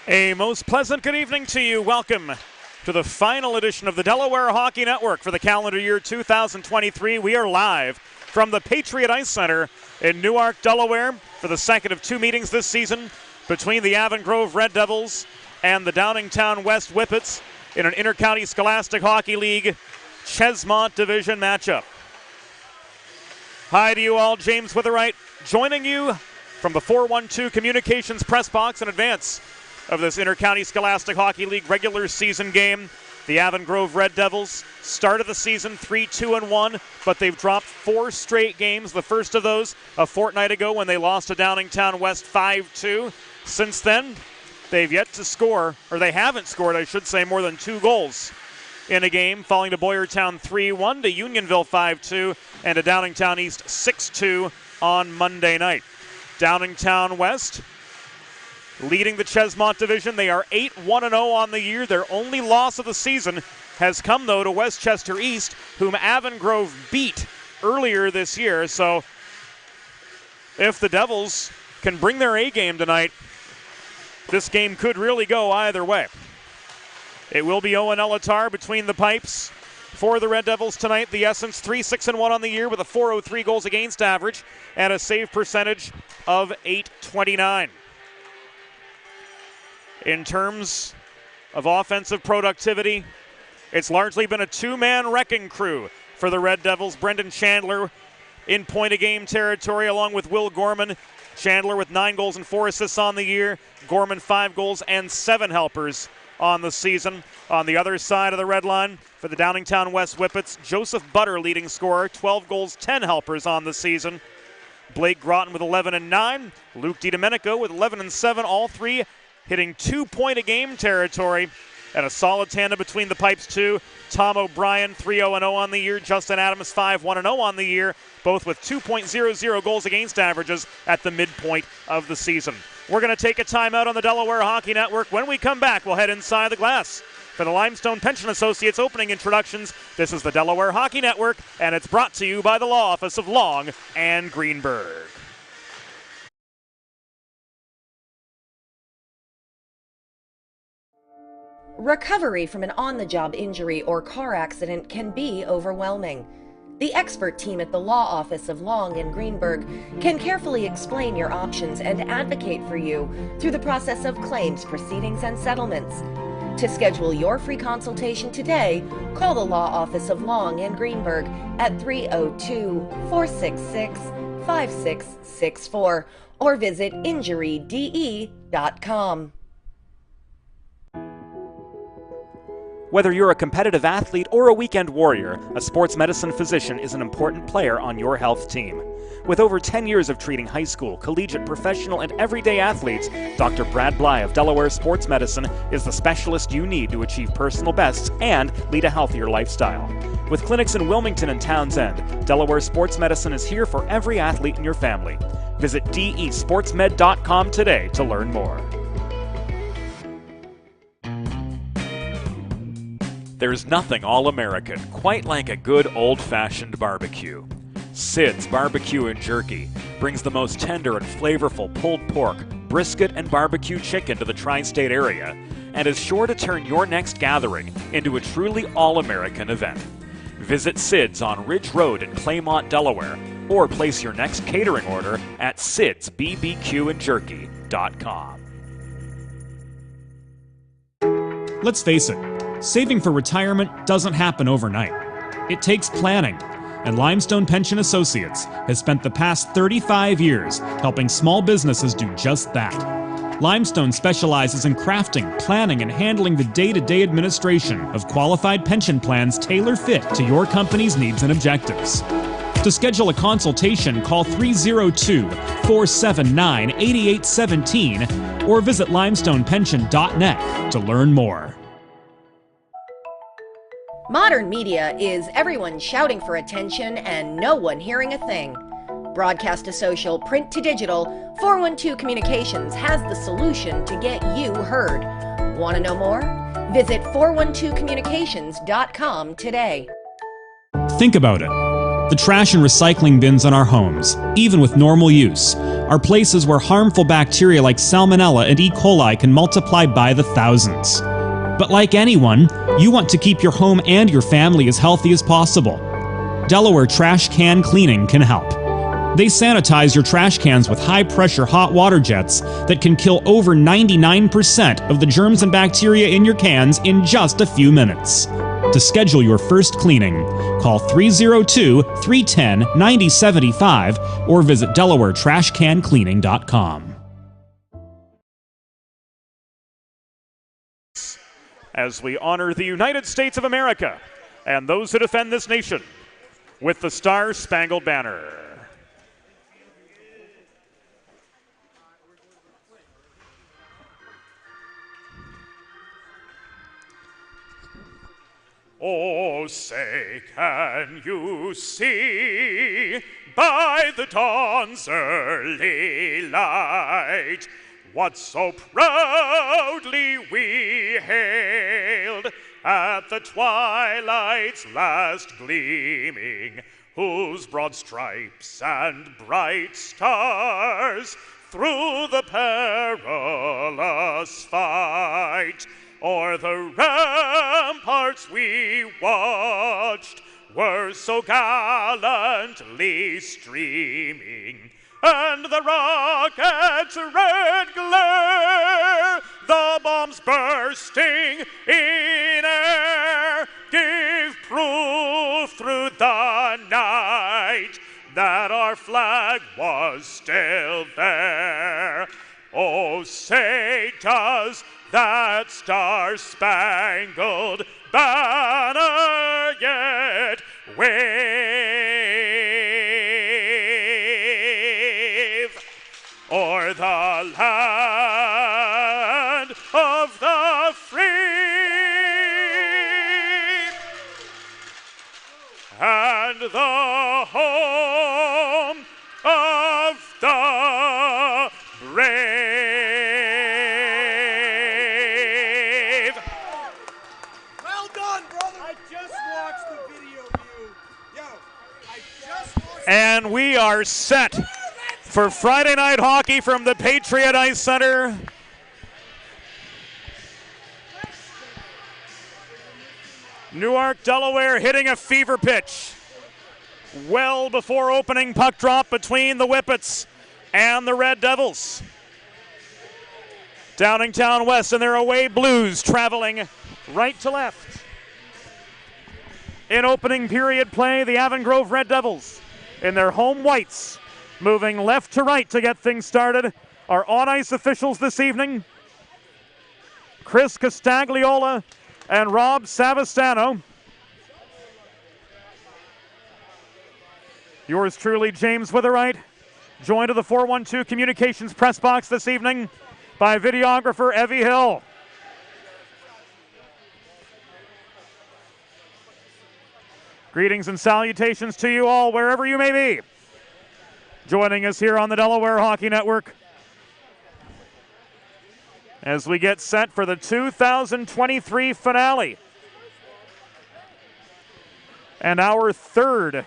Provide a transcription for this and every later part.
A most pleasant good evening to you. Welcome to the final edition of the Delaware Hockey Network for the calendar year 2023. We are live from the Patriot Ice Center in Newark, Delaware for the second of two meetings this season between the Avon Red Devils and the Downingtown West Whippets in an Intercounty Scholastic Hockey League Chesmont Division matchup. Hi to you all, James Witherite joining you from the 412 Communications press box in advance of this Intercounty Scholastic Hockey League regular season game. The Avon Red Devils started the season 3-2-1, but they've dropped 4 straight games. The first of those a fortnight ago when they lost to Downingtown West 5-2. Since then, they've yet to score, or they haven't scored, I should say, more than 2 goals in a game, falling to Boyertown 3-1, to Unionville 5-2, and to Downingtown East 6-2 on Monday night. Downingtown West leading the Chesmont Division. They are 8-1-0 on the year. Their only loss of the season has come, though, to Westchester East, whom Avon Grove beat earlier this year. So if the Devils can bring their A game tonight, this game could really go either way. It will be Owen Elatar between the pipes for the Red Devils tonight. The Essence 3-6-1 on the year with a .403 goals against average and a save percentage of .829. In terms of offensive productivity. It's largely been a two-man wrecking crew for the Red Devils. Brendan Chandler in point-a-game territory along with Will Gorman. Chandler with 9 goals and 4 assists on the year. Gorman 5 goals and 7 helpers on the season. On the other side of the red line for the Downingtown West Whippets, Joseph Butter leading scorer, 12 goals, 10 helpers on the season. Blake Groton with 11 and 9. Luke DiDomenico with 11 and 7, all three hitting 2-point-a-game territory. And a solid tandem between the pipes, too. Tom O'Brien, 3-0-0 on the year. Justin Adams, 5-1-0 on the year, both with 2.00 goals against averages at the midpoint of the season. We're going to take a timeout on the Delaware Hockey Network. When we come back, we'll head inside the glass. For the Limestone Pension Associates opening introductions, this is the Delaware Hockey Network, and it's brought to you by the Law Office of Long and Greenberg. Recovery from an on-the-job injury or car accident can be overwhelming. The expert team at the Law Office of Long and Greenberg can carefully explain your options and advocate for you through the process of claims, proceedings, and settlements. To schedule your free consultation today, call the Law Office of Long and Greenberg at 302-466-5664 or visit injuryde.com. Whether you're a competitive athlete or a weekend warrior, a sports medicine physician is an important player on your health team. With over 10 years of treating high school, collegiate, professional, and everyday athletes, Dr. Brad Bly of Delaware Sports Medicine is the specialist you need to achieve personal bests and lead a healthier lifestyle. With clinics in Wilmington and Townsend, Delaware Sports Medicine is here for every athlete in your family. Visit desportsmed.com today to learn more. There's nothing all-American quite like a good old-fashioned barbecue. Sid's Barbecue and Jerky brings the most tender and flavorful pulled pork, brisket, and barbecue chicken to the tri-state area and is sure to turn your next gathering into a truly all-American event. Visit Sid's on Ridge Road in Claymont, Delaware, or place your next catering order at sidsbbqandjerky.com. Let's face it, saving for retirement doesn't happen overnight. It takes planning, and Limestone Pension Associates has spent the past 35 years helping small businesses do just that. Limestone specializes in crafting, planning, and handling the day-to-day administration of qualified pension plans tailor-fit to your company's needs and objectives. To schedule a consultation, call 302-479-8817 or visit limestonepension.net to learn more. Modern media is everyone shouting for attention and no one hearing a thing. Broadcast to social, print to digital, 412 Communications has the solution to get you heard. Want to know more? Visit 412communications.com today. Think about it. The trash and recycling bins in our homes, even with normal use, are places where harmful bacteria like Salmonella and E. coli can multiply by the thousands. But like anyone, you want to keep your home and your family as healthy as possible. Delaware Trash Can Cleaning can help. They sanitize your trash cans with high-pressure hot water jets that can kill over 99% of the germs and bacteria in your cans in just a few minutes. To schedule your first cleaning, call 302-310-9075 or visit DelawareTrashCanCleaning.com. As we honor the United States of America and those who defend this nation with the Star-Spangled Banner. Oh, say, can you see by the dawn's early light what so proudly we hailed at the twilight's last gleaming, whose broad stripes and bright stars through the perilous fight o'er the ramparts we watched were so gallantly streaming, and the rocket's red glare, the bombs bursting in air, give proof through the night that our flag was still there. Oh, say does that star-spangled banner yet wave o'er the land of the free and the home of the brave. Well done, brother. I just watched the video of you. Yo, I just watched. And we are set for Friday night hockey from the Patriot Ice Center. Newark, Delaware hitting a fever pitch well before opening puck drop between the Whippets and the Red Devils. Downingtown West and their away Blues traveling right to left. In opening period play, the Avon Grove Red Devils in their home whites moving left to right to get things started. Our on-ice officials this evening, Chris Castagliola and Rob Savastano. Yours truly, James Witherite, joined to the 412 Communications press box this evening by videographer Evie Hill. Greetings and salutations to you all, wherever you may be. Joining us here on the Delaware Hockey Network as we get set for the 2023 finale and our third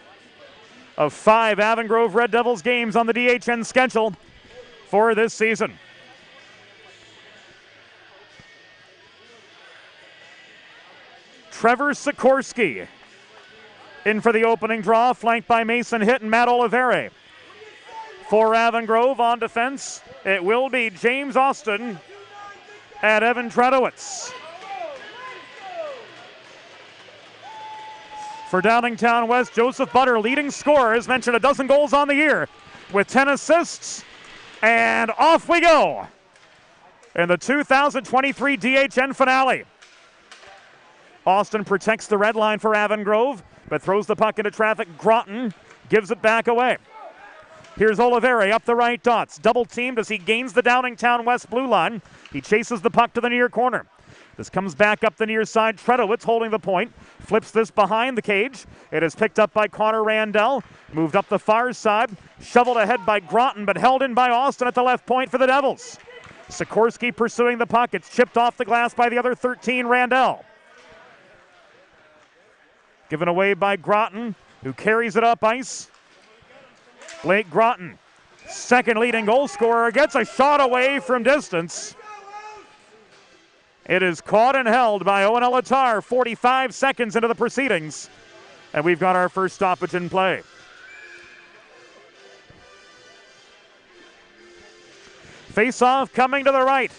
of 5 Avon Grove Red Devils games on the DHN schedule for this season. Trevor Sikorsky in for the opening draw, flanked by Mason Hitt and Matt Oliveri. For Avon Grove on defense, it will be James Austin and Evan Tredowitz. For Downingtown West, Joseph Butter, leading scorer, has mentioned a dozen goals on the year with 10 assists. And off we go in the 2023 DHN finale. Austin protects the red line for Avon Grove, but throws the puck into traffic. Groton gives it back away. Here's Oliveri up the right dots. Double teamed as he gains the Downingtown West blue line. He chases the puck to the near corner. This comes back up the near side. Tredowitz holding the point. Flips this behind the cage. It is picked up by Connor Randell. Moved up the far side. Shoveled ahead by Groton, but held in by Austin at the left point for the Devils. Sikorsky pursuing the puck. It's chipped off the glass by the other 13, Randell. Given away by Groton, who carries it up ice. Blake Groton, second leading goal scorer, gets a shot away from distance. It is caught and held by Owen Elatar 45 seconds into the proceedings. And we've got our first stoppage in play. Face-off coming to the right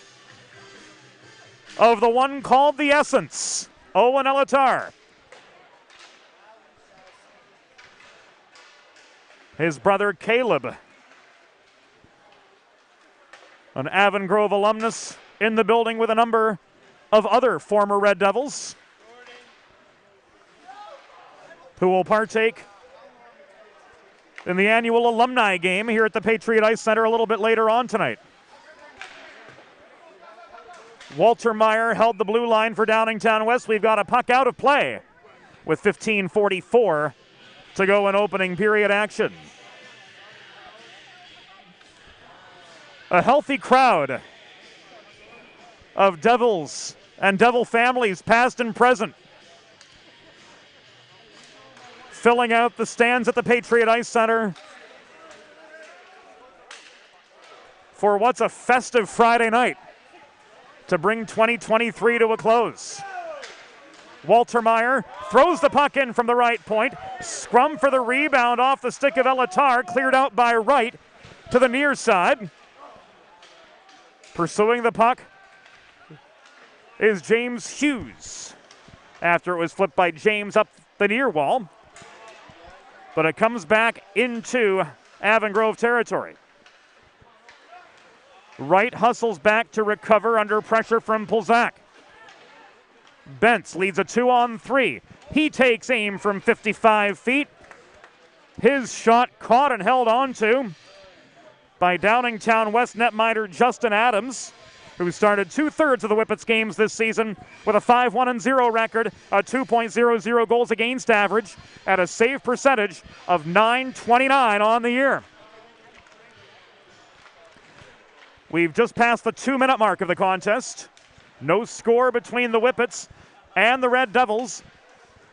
of the one called the Essence, Owen Elatar. His brother Caleb, an Avon Grove alumnus, in the building with a number of other former Red Devils who will partake in the annual alumni game here at the Patriot Ice Center a little bit later on tonight. Walter Meyer held the blue line for Downingtown West. We've got a puck out of play with 15:44 to go in opening period action. A healthy crowd of Devils and Devil families, past and present, filling out the stands at the Patriot Ice Center for what's a festive Friday night to bring 2023 to a close. Walter Meyer throws the puck in from the right point. Scrum for the rebound off the stick of Elatar, cleared out by Wright. to the near side. Pursuing the puck is James Hughes after it was flipped by James up the near wall. But it comes back into Avon Grove territory. Wright hustles back to recover under pressure from Pulzak. Bentz leads a 2-on-3. He takes aim from 55 feet. His shot caught and held onto by Downingtown West netminder Justin Adams, who started 2/3 of the Whippets games this season with a 5-1-0 record, a 2.00 goals against average, and a save percentage of .929 on the year. We've just passed the 2-minute mark of the contest. No score between the Whippets and the Red Devils.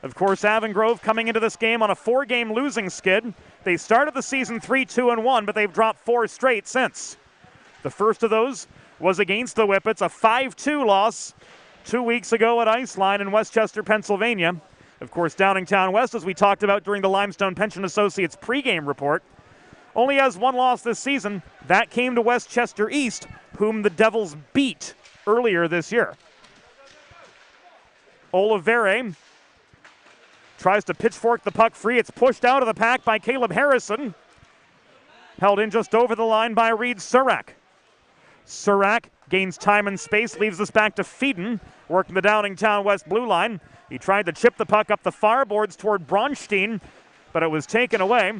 Of course, Avon Grove coming into this game on a 4-game losing skid. They started the season 3-2-1, but they've dropped 4 straight since. The first of those was against the Whippets, a 5-2 loss 2 weeks ago at Iceline in Westchester, Pennsylvania. Of course, Downingtown West, as we talked about during the Limestone Pension Associates pregame report, only has 1 loss this season. That came to Westchester East, whom the Devils beat earlier this year. Olivere tries to pitchfork the puck free. It's pushed out of the pack by Caleb Harrison. Held in just over the line by Reed Surak. Surak gains time and space, leaves this back to Feeden, working the Downingtown West blue line. He tried to chip the puck up the far boards toward Bronstein, but it was taken away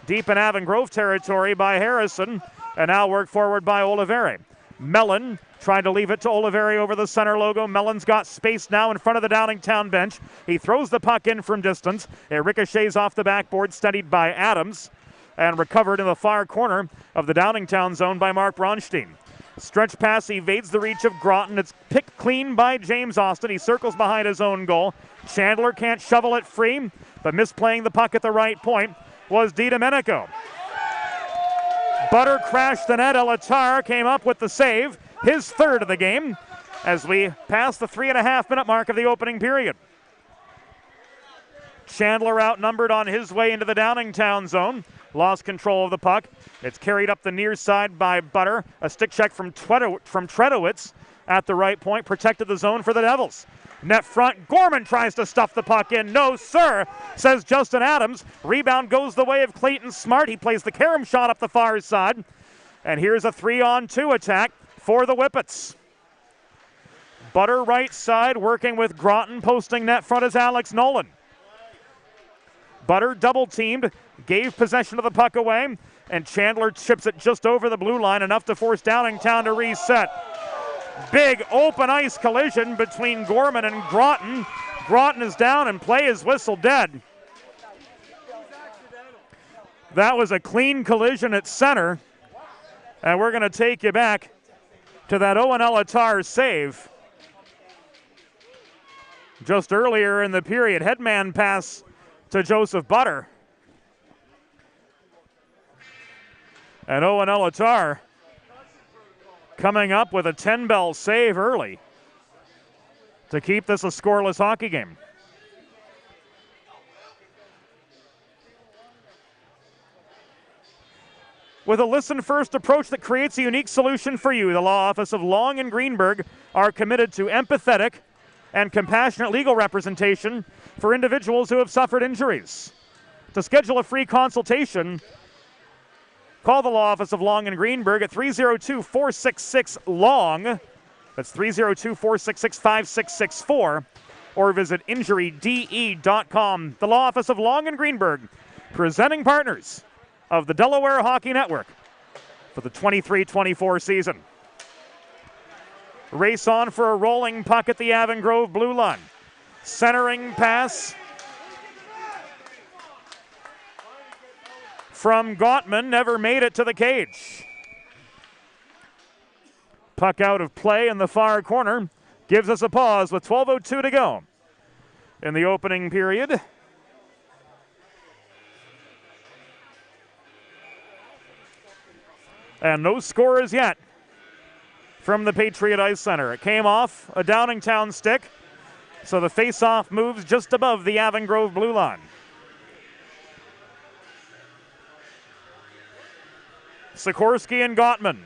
deep in Avon Grove territory by Harrison, and now worked forward by Olivere. Mellon tried to leave it to Olivere over the center logo. Mellon's got space now in front of the Downingtown bench. He throws the puck in from distance. It ricochets off the backboard, studied by Adams, and recovered in the far corner of the Downingtown zone by Mark Bronstein. Stretch pass evades the reach of Groton. It's picked clean by James Austin. He circles behind his own goal. Chandler can't shovel it free, but misplaying the puck at the right point was DiDomenico. Butter crashed the net. Elatar came up with the save, his 3rd of the game, as we pass the 3.5-minute mark of the opening period. Chandler outnumbered on his way into the Downingtown zone. Lost control of the puck. It's carried up the near side by Butter. A stick check from Tredowitz at the right point. Protected the zone for the Devils. Net front, Gorman tries to stuff the puck in. No, sir, says Justin Adams. Rebound goes the way of Clayton Smart. He plays the carom shot up the far side. And here's a 3-on-2 attack for the Whippets. Butter right side, working with Groton. Posting net front is Alex Nolan. Butter double-teamed, gave possession of the puck away, and Chandler chips it just over the blue line, enough to force Downingtown to reset. Big open ice collision between Gorman and Groton. Groton is down and play is whistled dead. That was a clean collision at center. And we're going to take you back to that Owen Elatar save. Just earlier in the period, headman pass to Joseph Butter. And Owen Elatar coming up with a 10-bell save early to keep this a scoreless hockey game. With a listen-first approach that creates a unique solution for you, the Law Office of Long and Greenberg are committed to empathetic and compassionate legal representation for individuals who have suffered injuries. To schedule a free consultation, call the Law Office of Long and Greenberg at 302-466-LONG. That's 302-466-5664. Or visit injuryde.com. The Law Office of Long and Greenberg, presenting partners of the Delaware Hockey Network for the 23-24 season. Race on for a rolling puck at the Avon Grove blue line. Centering pass from Gottman, never made it to the cage. Puck out of play in the far corner gives us a pause with 12:02 to go in the opening period. And no scores yet from the Patriot Ice Center. It came off a Downingtown stick, so the face-off moves just above the Avon Grove blue line. Sikorsky and Gottman.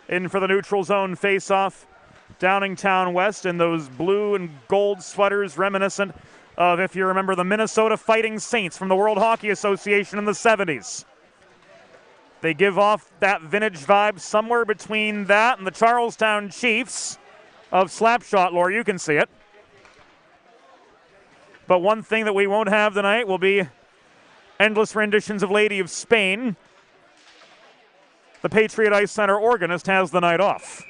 In for the neutral zone face-off. Downingtown West in those blue and gold sweaters reminiscent of, if you remember, the Minnesota Fighting Saints from the World Hockey Association in the 70s. They give off that vintage vibe somewhere between that and the Charlestown Chiefs of Slapshot lore. You can see it. But one thing that we won't have tonight will be endless renditions of Lady of Spain. The Patriot Ice Center organist has the night off.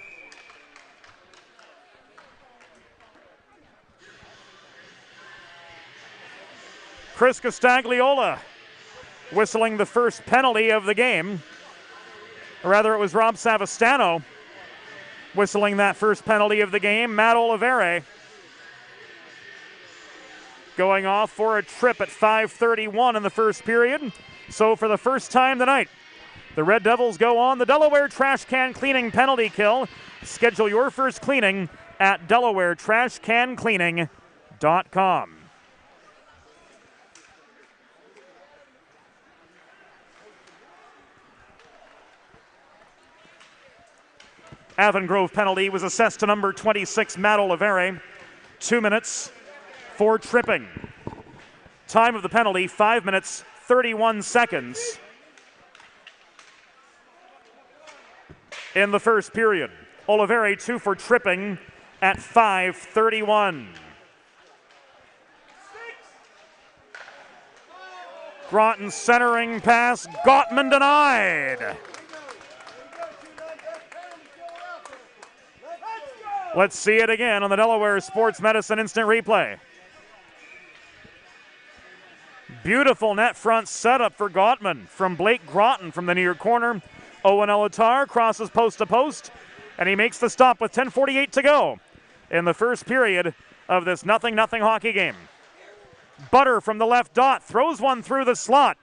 Chris Castagliola whistling the first penalty of the game. Or rather, it was Rob Savastano whistling that first penalty of the game. Matt Oliveri going off for a trip at 5:31 in the first period. So for the first time tonight, the Red Devils go on the Delaware Trash Can Cleaning penalty kill. Schedule your first cleaning at DelawareTrashCanCleaning.com. Avon Grove penalty was assessed to number 26, Matt Oliveri. 2 minutes for tripping. Time of the penalty, 5 minutes, 31 seconds in the first period. Oliveri 2 for tripping at 5:31. Groton centering pass, Gottman denied. Let's see it again on the Delaware Sports Medicine Instant Replay. Beautiful net front setup for Gottman from Blake Groton from the near corner. Owen Elatar crosses post to post, and he makes the stop with 10:48 to go in the first period of this 0-0 hockey game. Butter from the left dot throws one through the slot,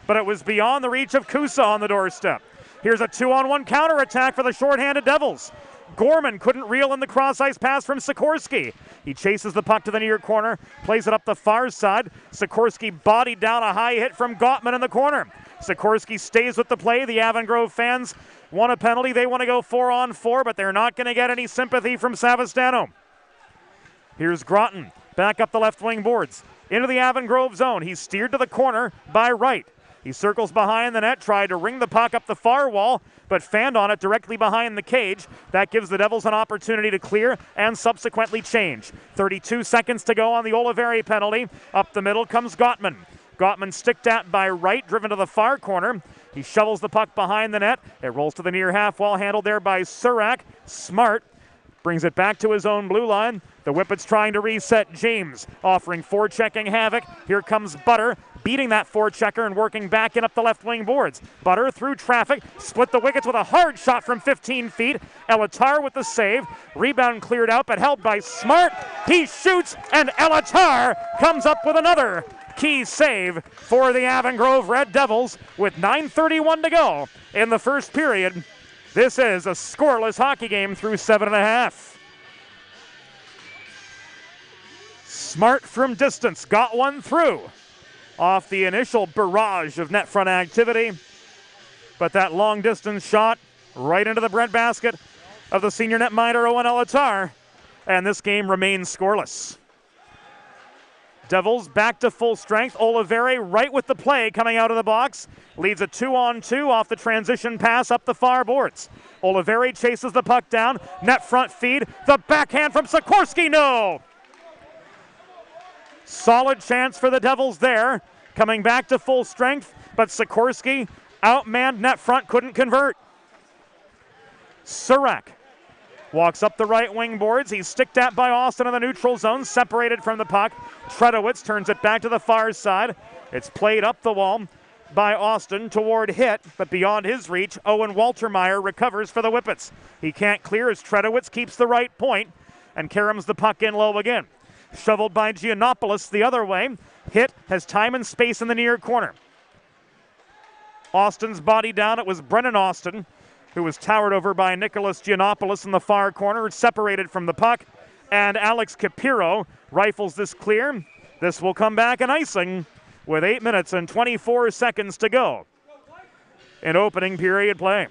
but it was beyond the reach of Kusa on the doorstep. Here's a 2-on-1 counterattack for the shorthanded Devils. Gorman couldn't reel in the cross-ice pass from Sikorsky. He chases the puck to the near corner, plays it up the far side. Sikorsky bodied down a high hit from Gottman in the corner. Sikorsky stays with the play. The Avon Grove fans want a penalty. They want to go 4-on-4, but they're not going to get any sympathy from Savastano. Here's Groton, back up the left wing boards. Into the Avon Grove zone. He's steered to the corner by Wright. He circles behind the net, tried to ring the puck up the far wall, but fanned on it directly behind the cage. That gives the Devils an opportunity to clear and subsequently change. 32 seconds to go on the Oliveri penalty. Up the middle comes Gottman. Gottman sticked at by Wright, driven to the far corner. He shovels the puck behind the net. It rolls to the near half wall, handled there by Surak. Smart brings it back to his own blue line. The Whippets trying to reset. James offering forechecking havoc. Here comes Butter, beating that forechecker and working back in up the left wing boards. Butter through traffic, split the wickets with a hard shot from 15 feet. Elatar with the save. Rebound cleared out, but held by Smart. He shoots, and Elatar comes up with another key save for the Avon Grove Red Devils with 9:31 to go in the first period. This is a scoreless hockey game through 7.5. Smart from distance, got one through off the initial barrage of net front activity, but that long distance shot right into the breadbasket of the senior netminder Owen Elatar, and this game remains scoreless. Devils back to full strength. Oliveri right with the play coming out of the box. Leads a 2-on-2 off the transition pass up the far boards. Oliveri chases the puck down. Net front feed. The backhand from Sikorsky. No! Solid chance for the Devils there. Coming back to full strength, but Sikorsky outmanned net front, couldn't convert. Surak walks up the right wing boards. He's sticked at by Austin in the neutral zone, separated from the puck. Tredowitz turns it back to the far side. It's played up the wall by Austin toward hit, but beyond his reach, Owen Waltermeyer recovers for the Whippets. He can't clear as Tredowitz keeps the right point and caroms the puck in low again. Shoveled by Giannopoulos the other way. Hit has time and space in the near corner. Austin's body down. It was Brennan Austin who was towered over by Nicholas Giannopoulos in the far corner, separated from the puck. And Alex Capiro rifles this clear This will come back an icing with 8 minutes and 24 seconds to go in opening period play.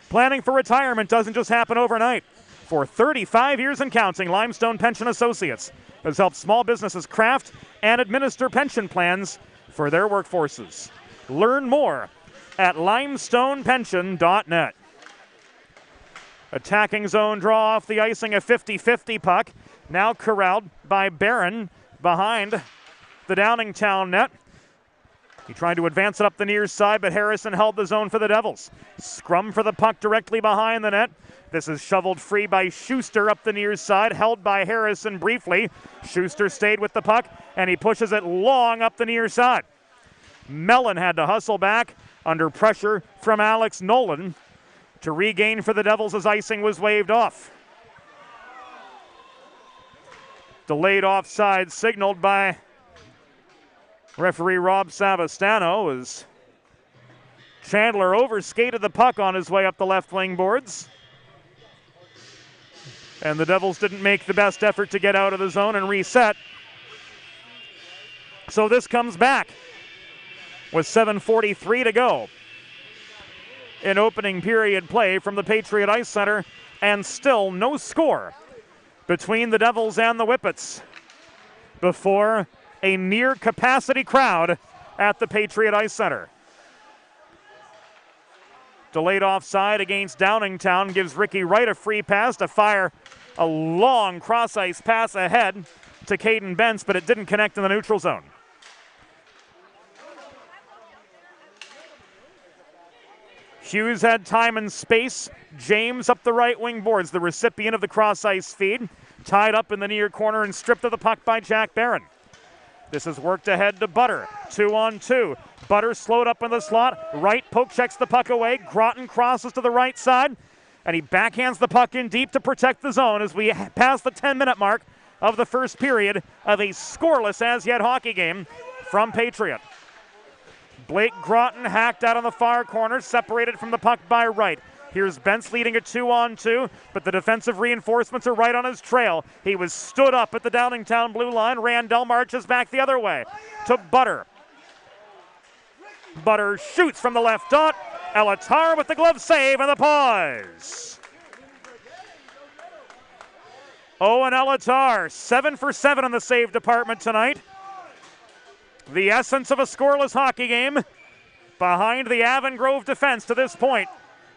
Planning for retirement doesn't just happen overnight. For 35 years and counting, Limestone Pension Associates has helped small businesses craft and administer pension plans for their workforces. Learn more at limestonepension.net. Attacking zone draw off the icing, a 50-50 puck. Now corralled by Barron behind the Downingtown net. He tried to advance it up the near side, but Harrison held the zone for the Devils. Scrum for the puck directly behind the net. This is shoveled free by Schuster up the near side, held by Harrison briefly. Schuster stayed with the puck, and he pushes it long up the near side. Mellon had to hustle back under pressure from Alex Nolan to regain for the Devils as icing was waved off. Delayed offside signaled by referee Rob Savastano as Chandler overskated the puck on his way up the left wing boards. And the Devils didn't make the best effort to get out of the zone and reset. So this comes back with 7:43 to go in opening period play from the Patriot Ice Center, and still no score between the Devils and the Whippets before a near capacity crowd at the Patriot Ice Center. Delayed offside against Downingtown gives Ricky Wright a free pass to fire a long cross-ice pass ahead to Caden Bentz, but it didn't connect in the neutral zone. Hughes had time and space. James up the right wing boards, the recipient of the cross-ice feed. Tied up in the near corner and stripped of the puck by Jack Barron. This is worked ahead to Butter. 2-on-2. Butter slowed up in the slot. Wright poke checks the puck away. Groton crosses to the right side. And he backhands the puck in deep to protect the zone as we pass the 10-minute mark of the first period of a scoreless as-yet hockey game from Patriot. Blake Groton hacked out on the far corner, separated from the puck by Wright. Here's Bentz leading a 2-on-2, but the defensive reinforcements are right on his trail. He was stood up at the Downingtown blue line. Randell marches back the other way to Butter. Butter shoots from the left dot. Elatar with the glove save and the pause. Owen Elatar, 7 for 7 in the save department tonight. The essence of a scoreless hockey game behind the Avon Grove defense to this point.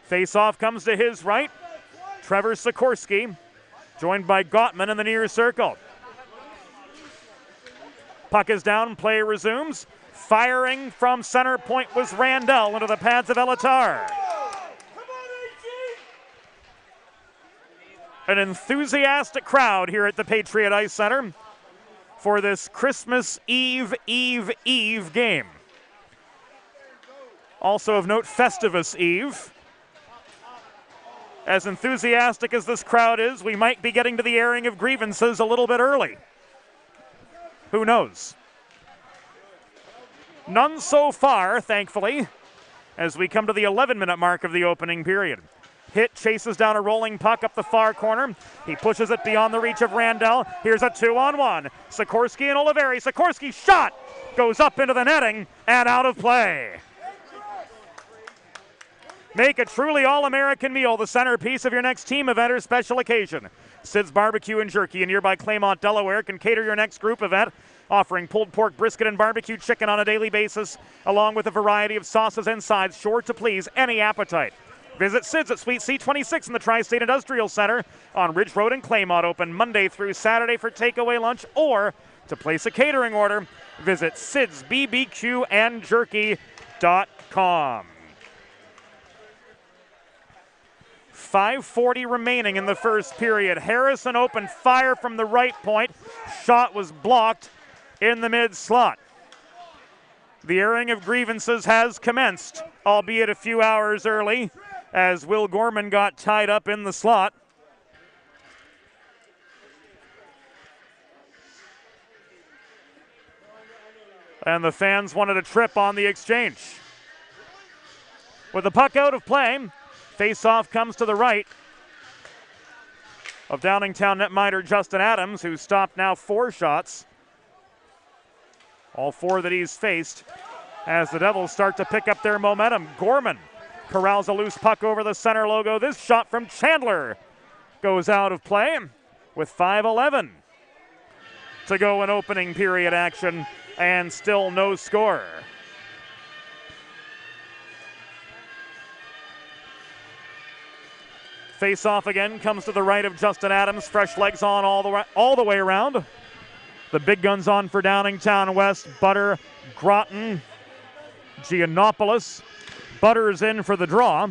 Face-off comes to his right. Trevor Sikorsky, joined by Gottman in the near circle. Puck is down, play resumes. Firing from center point was Randell into the pads of Elatar. An enthusiastic crowd here at the Patriot Ice Center for this Christmas Eve game. Also of note, Festivus Eve. As enthusiastic as this crowd is, we might be getting to the airing of grievances a little bit early. Who knows? None so far, thankfully, as we come to the 11-minute mark of the opening period. Hit chases down a rolling puck up the far corner. He pushes it beyond the reach of Randell. Here's a 2-on-1. Sikorsky and Oliveri. Sikorsky's shot goes up into the netting and out of play. Make a truly all-American meal the centerpiece of your next team event or special occasion. Sid's Barbecue and Jerky in nearby Claymont, Delaware can cater your next group event, offering pulled pork, brisket, and barbecue chicken on a daily basis, along with a variety of sauces and sides sure to please any appetite. Visit Sid's at Suite C26 in the Tri-State Industrial Center on Ridge Road in Claymont, open Monday through Saturday for takeaway lunch, or to place a catering order, visit sidsbbqandjerky.com. 5:40 remaining in the first period. Harrison opened fire from the right point. Shot was blocked in the mid-slot. The airing of grievances has commenced, albeit a few hours early, as Will Gorman got tied up in the slot. And the fans wanted a trip on the exchange. With the puck out of play, face-off comes to the right of Downingtown netminder Justin Adams, who stopped now 4 shots all 4 that he's faced as the Devils start to pick up their momentum. Gorman corrals a loose puck over the center logo. This shot from Chandler goes out of play with 5:11 to go in opening period action, and still no score. Face-off again comes to the right of Justin Adams. Fresh legs on all the way around. The big guns on for Downingtown West. Butter, Groton, Giannopoulos. Butter's in for the draw.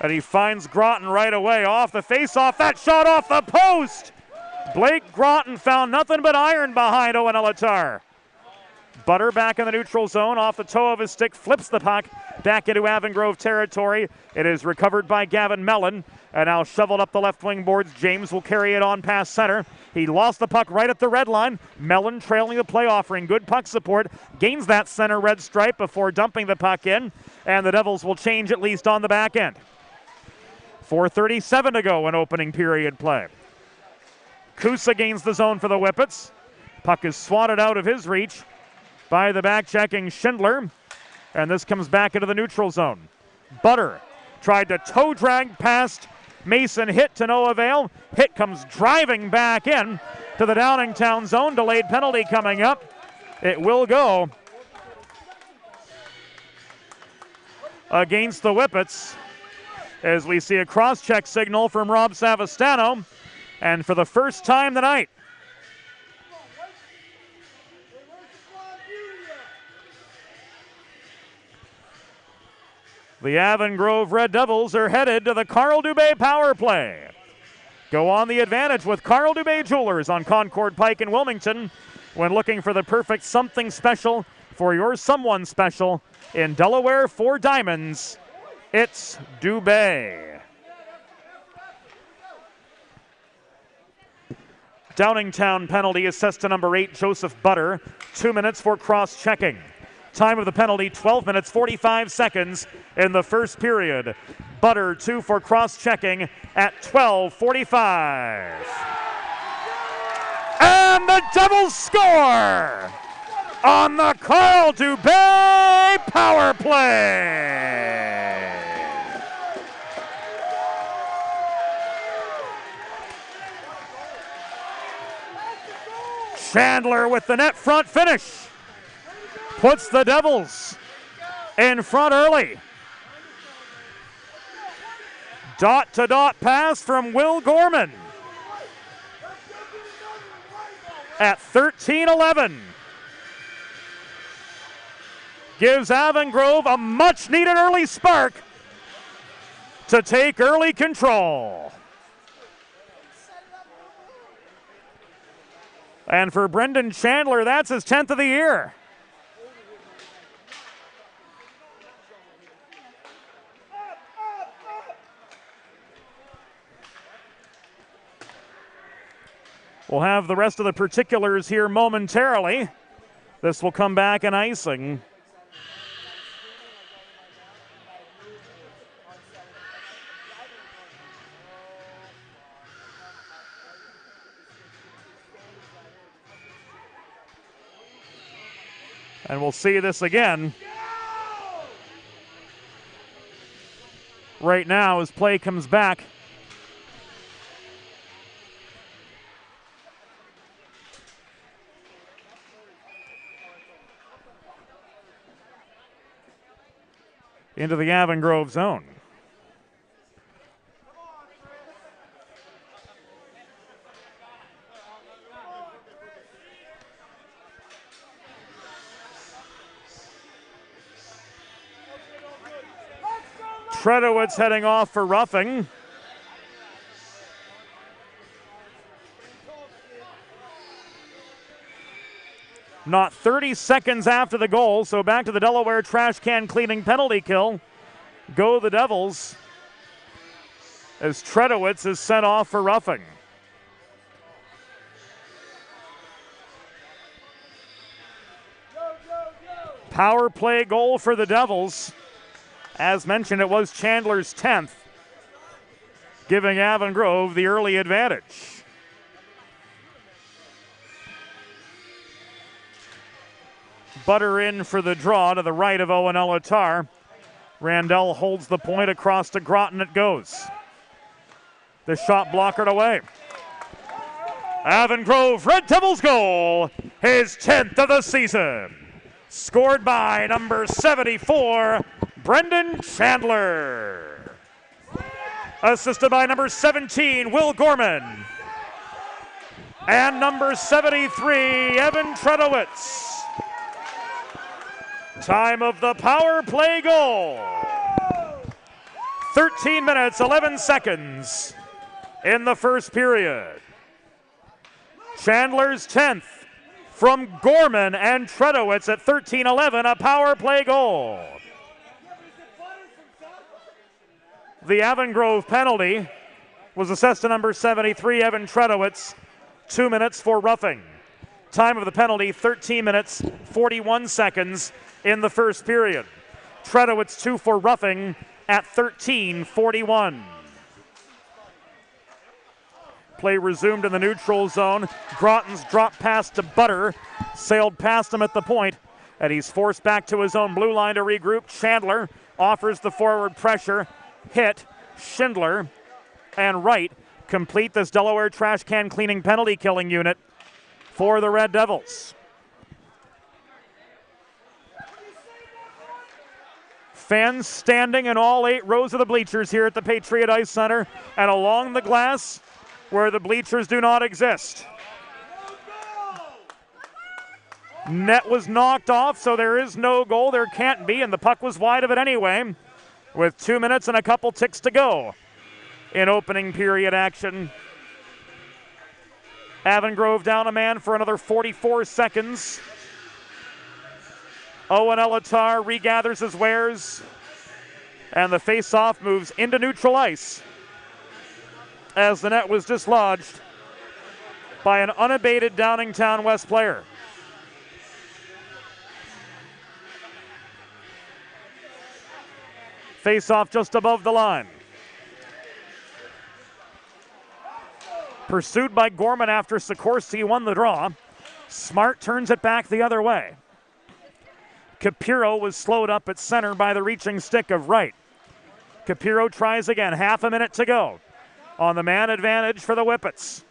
And he finds Groton right away off the face-off. That shot off the post! Blake Groton found nothing but iron behind Owen Elatar. Butter back in the neutral zone, off the toe of his stick, flips the puck back into Avon Grove territory. It is recovered by Gavin Mellon, and now shoveled up the left wing boards. James will carry it on past center. He lost the puck right at the red line. Mellon trailing the play, offering good puck support, gains that center red stripe before dumping the puck in, and the Devils will change at least on the back end. 4:37 to go in opening period play. Kusa gains the zone for the Whippets. Puck is swatted out of his reach by the back-checking Schindler, and this comes back into the neutral zone. Butter tried to toe drag past Mason Hitt to no avail. Hitt comes driving back in to the Downingtown zone. Delayed penalty coming up. It will go against the Whippets as we see a cross-check signal from Rob Savastano. And for the first time tonight, the Avon Grove Red Devils are headed to the Carl Dubé power play. Go on the advantage with Carl Dubé Jewelers on Concord Pike in Wilmington when looking for the perfect something special for your someone special in Delaware for diamonds. It's Dubé. Downingtown penalty assessed to number 8, Joseph Butter. 2 minutes for cross-checking. Time of the penalty, 12 minutes, 45 seconds in the first period. Butter 2 for cross-checking at 12:45. And the Devils score on the Carl Dubé power play. Chandler with the net front finish puts the Devils in front early. Dot-to-dot pass from Will Gorman at 13:11. Gives Avon Grove a much-needed early spark to take early control. And for Brendan Chandler, that's his 10th of the year. We'll have the rest of the particulars here momentarily. This will come back in icing. And we'll see this again right now as play comes back. Into the Avon Grove zone. Tredowitz heading off for roughing. Not 30 seconds after the goal, so back to the Delaware trash can cleaning penalty kill. Go the Devils as Tredowitz is sent off for roughing. Power play goal for the Devils. As mentioned, it was Chandler's 10th, giving Avon Grove the early advantage. Butter in for the draw to the right of Owen Elatar. Randell holds the point across to Groton. It goes. The shot blockered away. Avon Grove Red Devils goal, his 10th of the season. Scored by number 74, Brendan Chandler. Assisted by number 17, Will Gorman. And number 73, Evan Tredowitz. Time of the power play goal. 13 minutes, 11 seconds in the first period. Chandler's 10th from Gorman and Tredowitz at 13-11, a power play goal. The Avon Grove penalty was assessed to number 73, Evan Tredowitz, 2 minutes for roughing. Time of the penalty, 13 minutes, 41 seconds in the first period. Tredowitz 2 for roughing at 13:41. Play resumed in the neutral zone. Groton's drop pass to Butter sailed past him at the point, and he's forced back to his own blue line to regroup. Chandler offers the forward pressure. Hit, Schindler, and Wright complete this Delaware trash can cleaning penalty killing unit for the Red Devils. Fans standing in all 8 rows of the bleachers here at the Patriot Ice Center and along the glass where the bleachers do not exist. Net was knocked off, so there is no goal. There can't be, and the puck was wide of it anyway, with 2 minutes and a couple ticks to go in opening period action. Avon Grove down a man for another 44 seconds. Owen Elatar regathers his wares, and the face-off moves into neutral ice as the net was dislodged by an unabated Downingtown West player. Face-off just above the line. Pursued by Gorman after Sikorsky won the draw. Smart turns it back the other way. Capiro was slowed up at center by the reaching stick of Wright. Capiro tries again, half a minute to go. On the man advantage for the Whippets.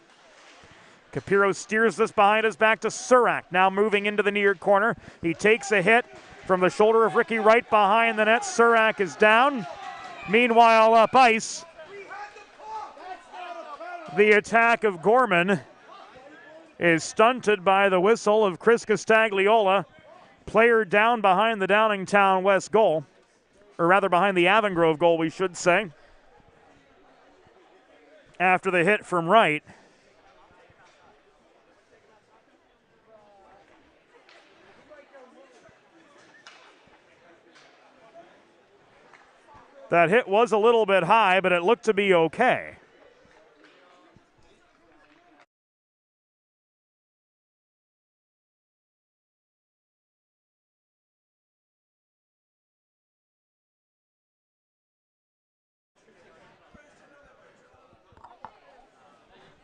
Capiro steers this behind his back to Surak, now moving into the near corner. He takes a hit from the shoulder of Ricky Wright behind the net. Surak is down. Meanwhile, up ice, the attack of Gorman is stunted by the whistle of Chris Castagliola. Player down behind the Downingtown West goal, or rather behind the Avon Grove goal, we should say, after the hit from Wright. That hit was a little bit high, but it looked to be okay.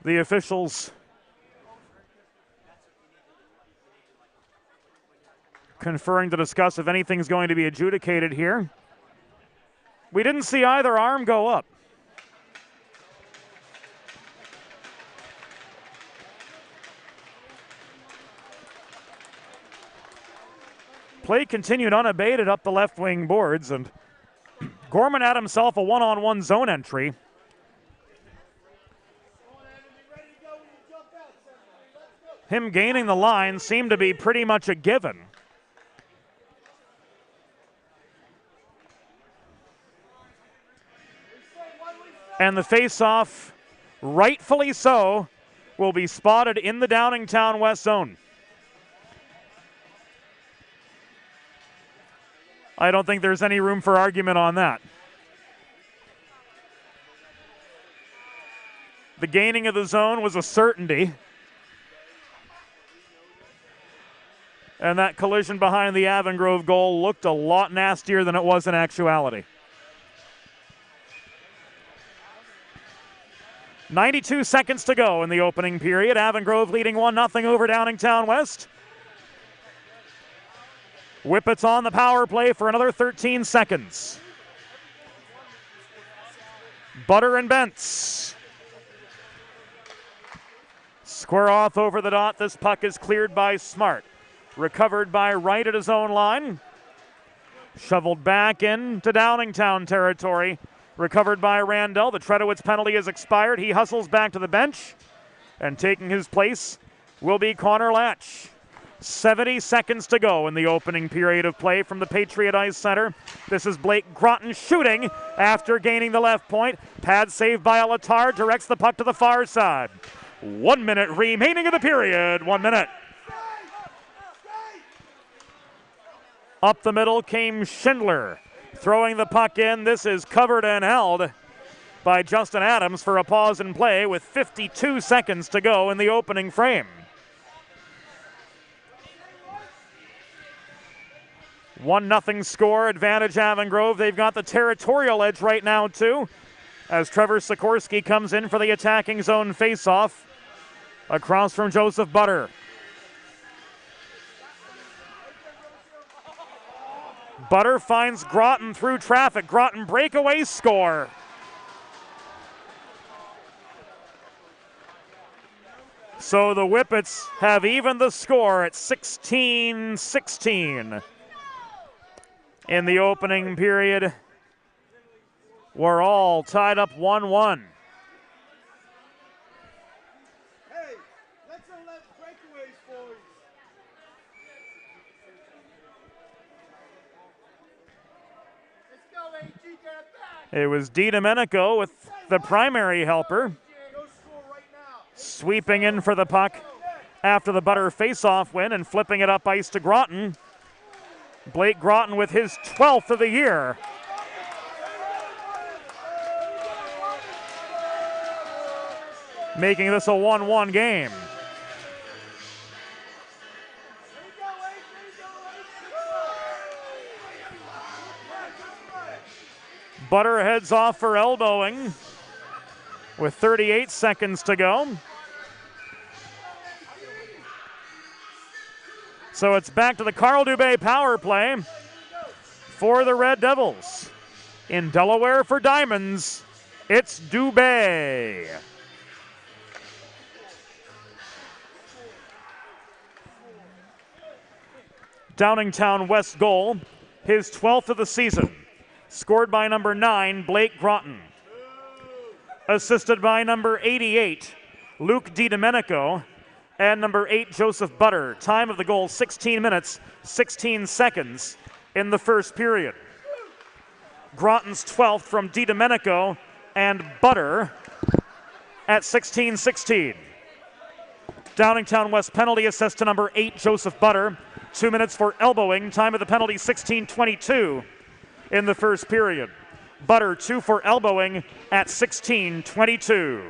The officials conferring to discuss if anything's going to be adjudicated here. We didn't see either arm go up. Play continued unabated up the left wing boards, and Gorman had himself a one-on-one zone entry. Him gaining the line seemed to be pretty much a given. And the face-off, rightfully so, will be spotted in the Downingtown West zone. I don't think there's any room for argument on that. The gaining of the zone was a certainty. And that collision behind the Avon Grove goal looked a lot nastier than it was in actuality. 92 seconds to go in the opening period. Avon Grove leading 1-0 over Downingtown West. Whippets on the power play for another 13 seconds. Butter and Bentz. Square off over the dot. This puck is cleared by Smart. Recovered by Wright at his own line. Shoveled back into Downingtown territory. Recovered by Randall. The Tredowitz penalty has expired. He hustles back to the bench. And taking his place will be Connor Latch. 70 seconds to go in the opening period of play from the Patriot Ice Center. This is Blake Groton shooting after gaining the left point. Pad saved by Alatar, directs the puck to the far side. 1 minute remaining in the period. 1 minute. Up the middle came Schindler, throwing the puck in. This is covered and held by Justin Adams for a pause in play with 52 seconds to go in the opening frame. 1-0 score, advantage Avon Grove. They've got the territorial edge right now too, as Trevor Sikorsky comes in for the attacking zone faceoff across from Joseph Butter. Butter finds Groton through traffic. Groton breakaway score. So the Whippets have evened the score at 16-16. In the opening period, we're all tied up 1-1. Hey, let's not let breakaways for you. Let's go, AG, get it back. It was DiDomenico with the primary helper, No score right now. sweeping in for the puck after the Butter face-off win and flipping it up ice to Groton. Blake Groton with his 12th of the year. Making this a 1-1 game. Butter heads off for elbowing with 38 seconds to go. So it's back to the Carl Dubé power play for the Red Devils. In Delaware for Diamonds, it's Dubé. Downingtown West goal, his 12th of the season. Scored by number 9, Blake Groton. Assisted by number 88, Luke DiDomenico. And number 8, Joseph Butter. Time of the goal, 16 minutes, 16 seconds in the first period. Groton's 12th from DiDomenico and Butter at 16-16. Downingtown West penalty assessed to number 8, Joseph Butter. 2 minutes for elbowing. Time of the penalty, 16:22 in the first period. Butter 2 for elbowing at 16:22.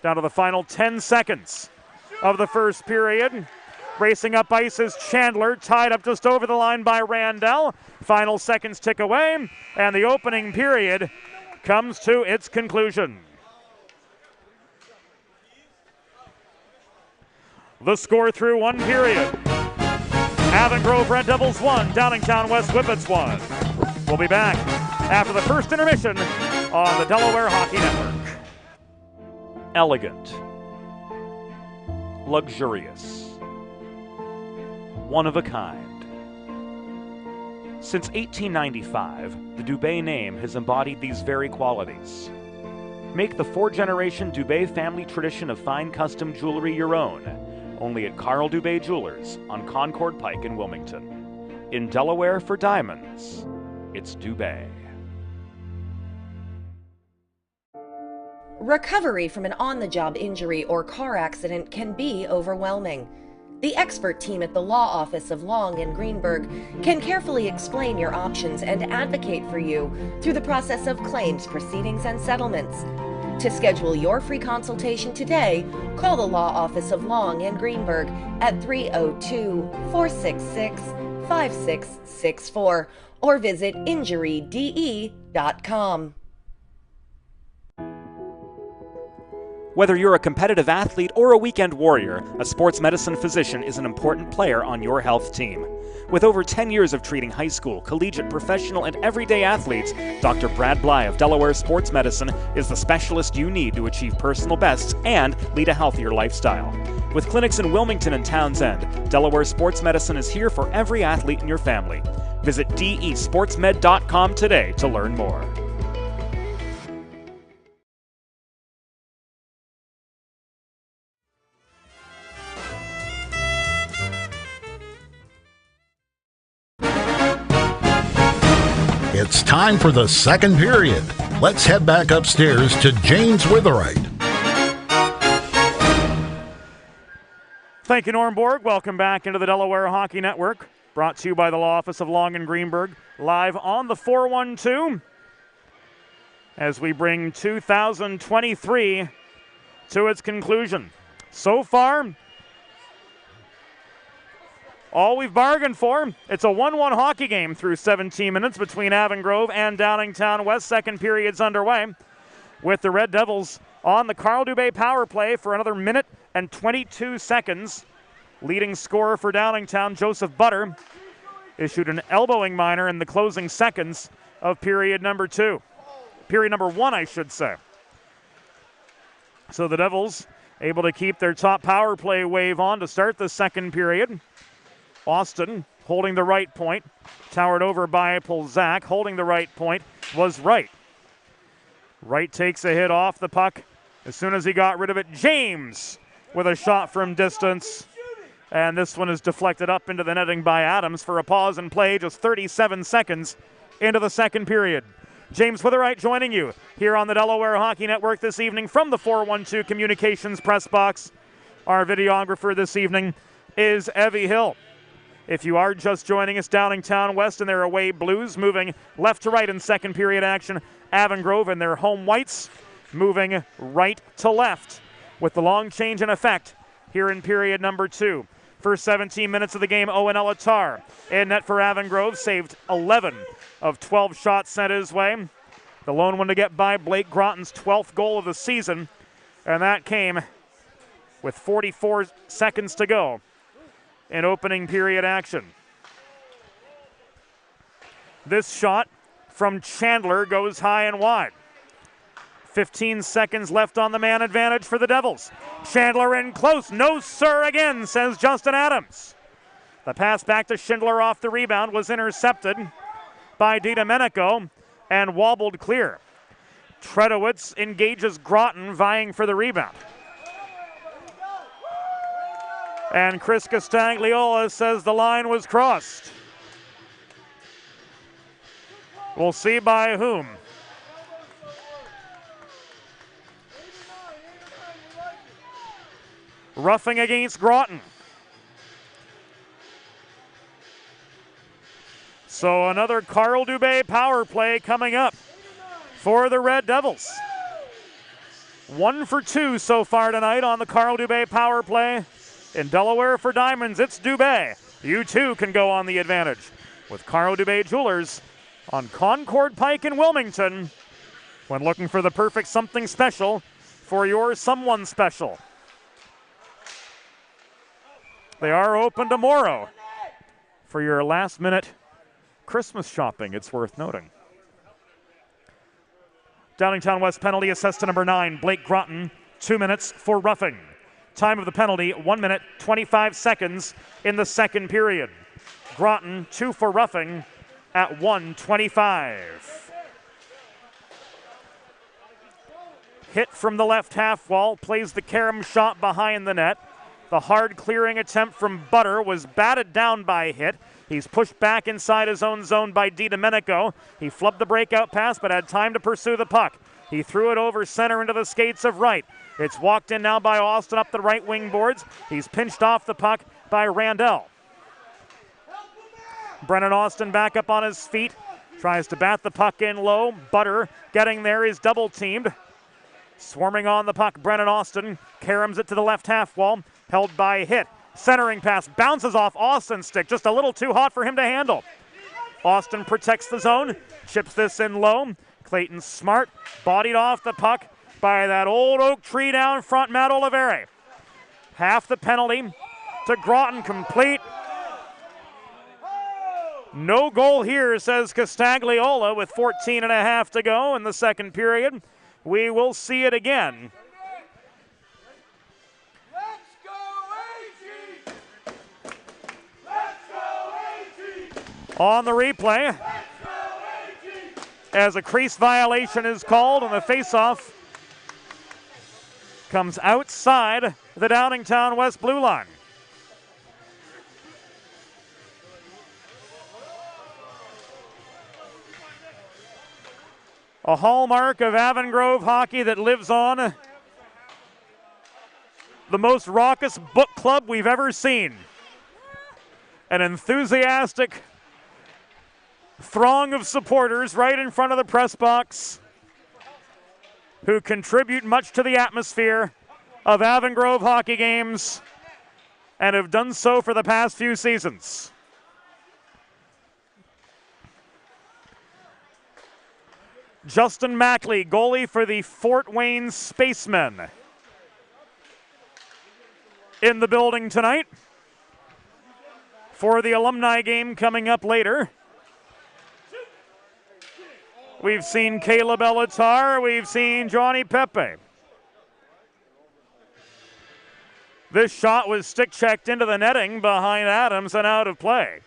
Down to the final 10 seconds of the first period. Racing up ice is Chandler, tied up just over the line by Randall. Final seconds tick away, and the opening period comes to its conclusion. The score through one period. Avon Grove Red Devils 1, Downingtown West Whippets 1. We'll be back after the first intermission on the Delaware Hockey Network. Elegant. Luxurious, one of a kind. Since 1895, the Dubé name has embodied these very qualities. Make the 4-generation Dubé family tradition of fine custom jewelry your own, only at Carl Dubé Jewelers on Concord Pike in Wilmington. In Delaware for diamonds, it's Dubé. Recovery from an on-the-job injury or car accident can be overwhelming. The expert team at the law office of Long and Greenberg can carefully explain your options and advocate for you through the process of claims, proceedings, and settlements. To schedule your free consultation today, call the law office of Long and Greenberg at 302-466-5664 or visit injuryde.com. Whether you're a competitive athlete or a weekend warrior, a sports medicine physician is an important player on your health team. With over 10 years of treating high school, collegiate, professional, and everyday athletes, Dr. Brad Bly of Delaware Sports Medicine is the specialist you need to achieve personal bests and lead a healthier lifestyle. With clinics in Wilmington and Townsend, Delaware Sports Medicine is here for every athlete in your family. Visit desportsmed.com today to learn more. It's time for the second period. Let's head back upstairs to James Witherite. Thank you, Norm Borg. Welcome back into the Delaware Hockey Network. Brought to you by the Law Office of Long and Greenberg. Live on the 412 as we bring 2023 to its conclusion. So far, all we've bargained for, it's a 1-1 hockey game through 17 minutes between Avon Grove and Downingtown West. Second period's underway with the Red Devils on the Carl Dubé power play for another minute and 22 seconds. Leading scorer for Downingtown, Joseph Butter, issued an elbowing minor in the closing seconds of period number one, I should say. So the Devils able to keep their top power play wave on to start the second period. Austin holding the right point, towered over by Polzak. Holding the right point was Wright. Wright takes a hit off the puck. As soon as he got rid of it, James with a shot from distance. And this one is deflected up into the netting by Adams for a pause in play just 37 seconds into the second period. James Witherite joining you here on the Delaware Hockey Network this evening from the 412 Communications press box. Our videographer this evening is Evie Hill. If you are just joining us, Downingtown West and their away Blues moving left to right in second period action. Avon Grove and their home Whites moving right to left with the long change in effect here in period number 2. First 17 minutes of the game, Owen Elatar in net for Avon Grove, saved 11 of 12 shots sent his way. The lone one to get by Blake Groton's 12th goal of the season, and that came with 44 seconds to go in opening period action. This shot from Chandler goes high and wide. 15 seconds left on the man advantage for the Devils. Chandler in close. No, sir, again, says Justin Adams. The pass back to Schindler off the rebound was intercepted by DiDomenico and wobbled clear. Tredowitz engages Groton, vying for the rebound. And Chris Castagliola says the line was crossed. We'll see by whom. Roughing against Groton. So another Carl Dubé power play coming up for the Red Devils. 1 for 2 so far tonight on the Carl Dubé power play. In Delaware for Diamonds, it's Dubé. You too can go on the advantage with Carl Dubé Jewelers on Concord Pike in Wilmington when looking for the perfect something special for your someone special. They are open tomorrow for your last-minute Christmas shopping, it's worth noting. Downingtown West penalty assessed to number 9, Blake Groton, 2 minutes for roughing. Time of the penalty, 1 minute, 25 seconds in the second period. Groton, 2 for roughing at 1:25. Hit from the left half wall, plays the carom shot behind the net. The hard clearing attempt from Butter was batted down by Hit. He's pushed back inside his own zone by DiDomenico. He flubbed the breakout pass but had time to pursue the puck. He threw it over center into the skates of Wright. It's walked in now by Austin up the right wing boards. He's pinched off the puck by Randell. Brennan Austin back up on his feet. Tries to bat the puck in low. Butter getting there is double teamed. Swarming on the puck, Brennan Austin caroms it to the left half wall. Held by Hit. Centering pass bounces off Austin's stick. Just a little too hot for him to handle. Austin protects the zone. Chips this in low. Clayton Smart bodied off the puck by that old oak tree down front, Matt Oliveri. Half the penalty to Groton, complete. No goal here, says Castagliola, with 14 and a half to go in the second period. We will see it again. On the replay, as a crease violation is called, and the faceoff comes outside the Downingtown West blue line. A hallmark of Avon Grove hockey that lives on. The most raucous book club we've ever seen. An enthusiastic throng of supporters right in front of the press box who contribute much to the atmosphere of Avon Grove hockey games and have done so for the past few seasons. Justin Mackley, goalie for the Fort Wayne Spacemen, in the building tonight for the alumni game coming up later. We've seen Caleb Elatar, we've seen Johnny Pepe. This shot was stick-checked into the netting behind Adams and out of play.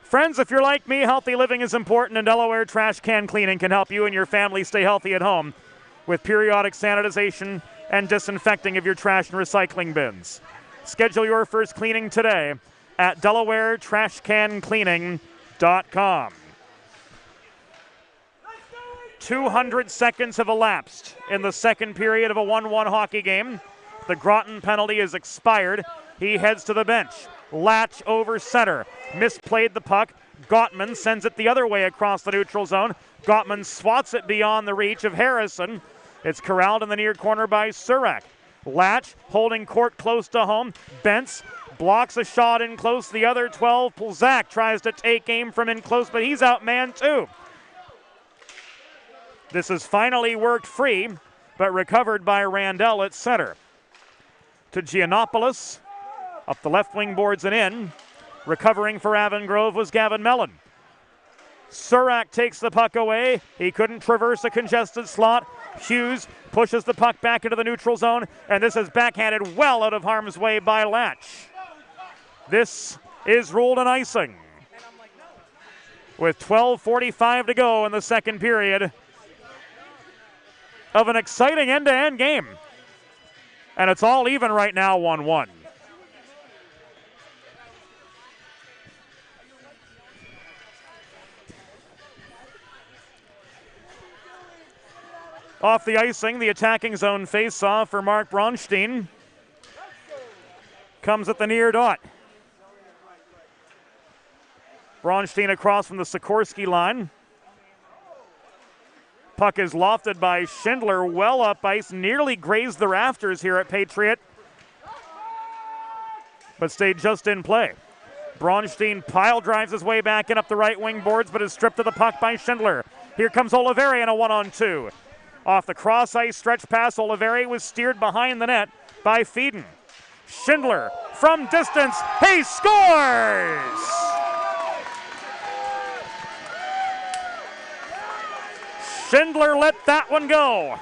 Friends, if you're like me, healthy living is important, and Delaware Trash Can Cleaning can help you and your family stay healthy at home with periodic sanitization and disinfecting of your trash and recycling bins. Schedule your first cleaning today at DelawareTrashCanCleaning.com. 200 seconds have elapsed in the second period of a 1-1 hockey game. The Groton penalty is expired. He heads to the bench. Latch over center. Misplayed the puck. Gottman sends it the other way across the neutral zone. Gottman swats it beyond the reach of Harrison. It's corralled in the near corner by Surak. Latch holding court close to home. Bentz blocks a shot in close. The other 12. Plzak tries to take aim from in close, but he's outmanned too. This is finally worked free, but recovered by Randell at center. To Giannopoulos. Up the left wing boards and in. Recovering for Avon Grove was Gavin Mellon. Surak takes the puck away. He couldn't traverse a congested slot. Hughes pushes the puck back into the neutral zone, and this is backhanded well out of harm's way by Latch. This is ruled an icing. With 12:45 to go in the second period of an exciting end-to-end game. And it's all even right now, 1-1. Off the icing, the attacking zone face-off for Mark Bronstein. Comes at the near dot. Bronstein across from the Sikorsky line. Puck is lofted by Schindler, well up ice, nearly grazed the rafters here at Patriot, but stayed just in play. Bronstein pile drives his way back in up the right wing boards, but is stripped of the puck by Schindler. Here comes Oliveri in a 1-on-2. Off the cross ice stretch pass, Oliveri was steered behind the net by Feeden. Schindler from distance, he scores! Schindler let that one go.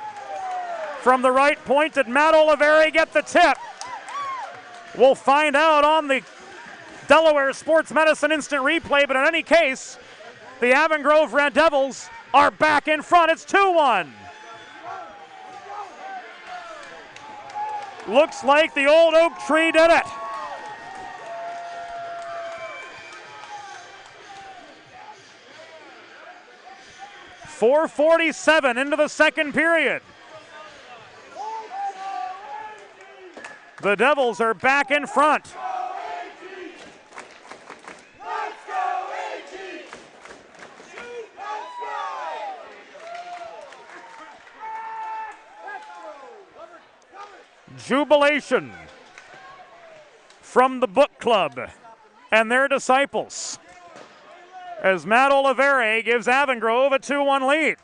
From the right point, did Matt Oliveri get the tip? We'll find out on the Delaware Sports Medicine Instant Replay, but in any case, the Avon Grove Red Devils are back in front. It's 2-1. Looks like the old oak tree did it. .447 into the second period. The Devils are back in front. Jubilation from the book club and their disciples as Matt Oliveri gives Avon Grove a 2-1 lead.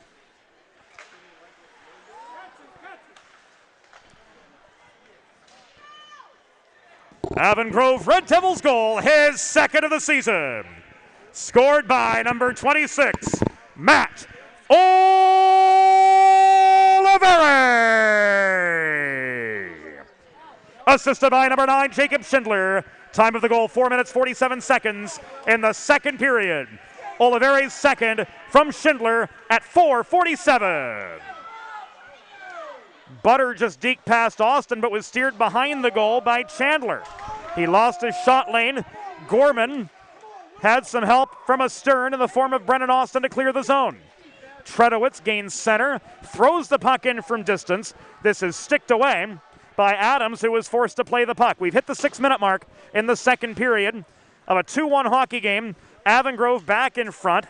Avon Grove Red Devils goal, his second of the season. Scored by number 26, Matt Oliveri. Assisted by number 9, Jacob Schindler. Time of the goal, 4 minutes, 47 seconds in the second period. Oliveri's second from Schindler at 4:47. Butter just deked past Austin, but was steered behind the goal by Chandler. He lost his shot lane. Gorman had some help from astern in the form of Brennan Austin to clear the zone. Tredowitz gains center, throws the puck in from distance. This is sticked away by Adams, who was forced to play the puck. We've hit the 6-minute mark in the second period of a 2-1 hockey game. Avon Grove back in front.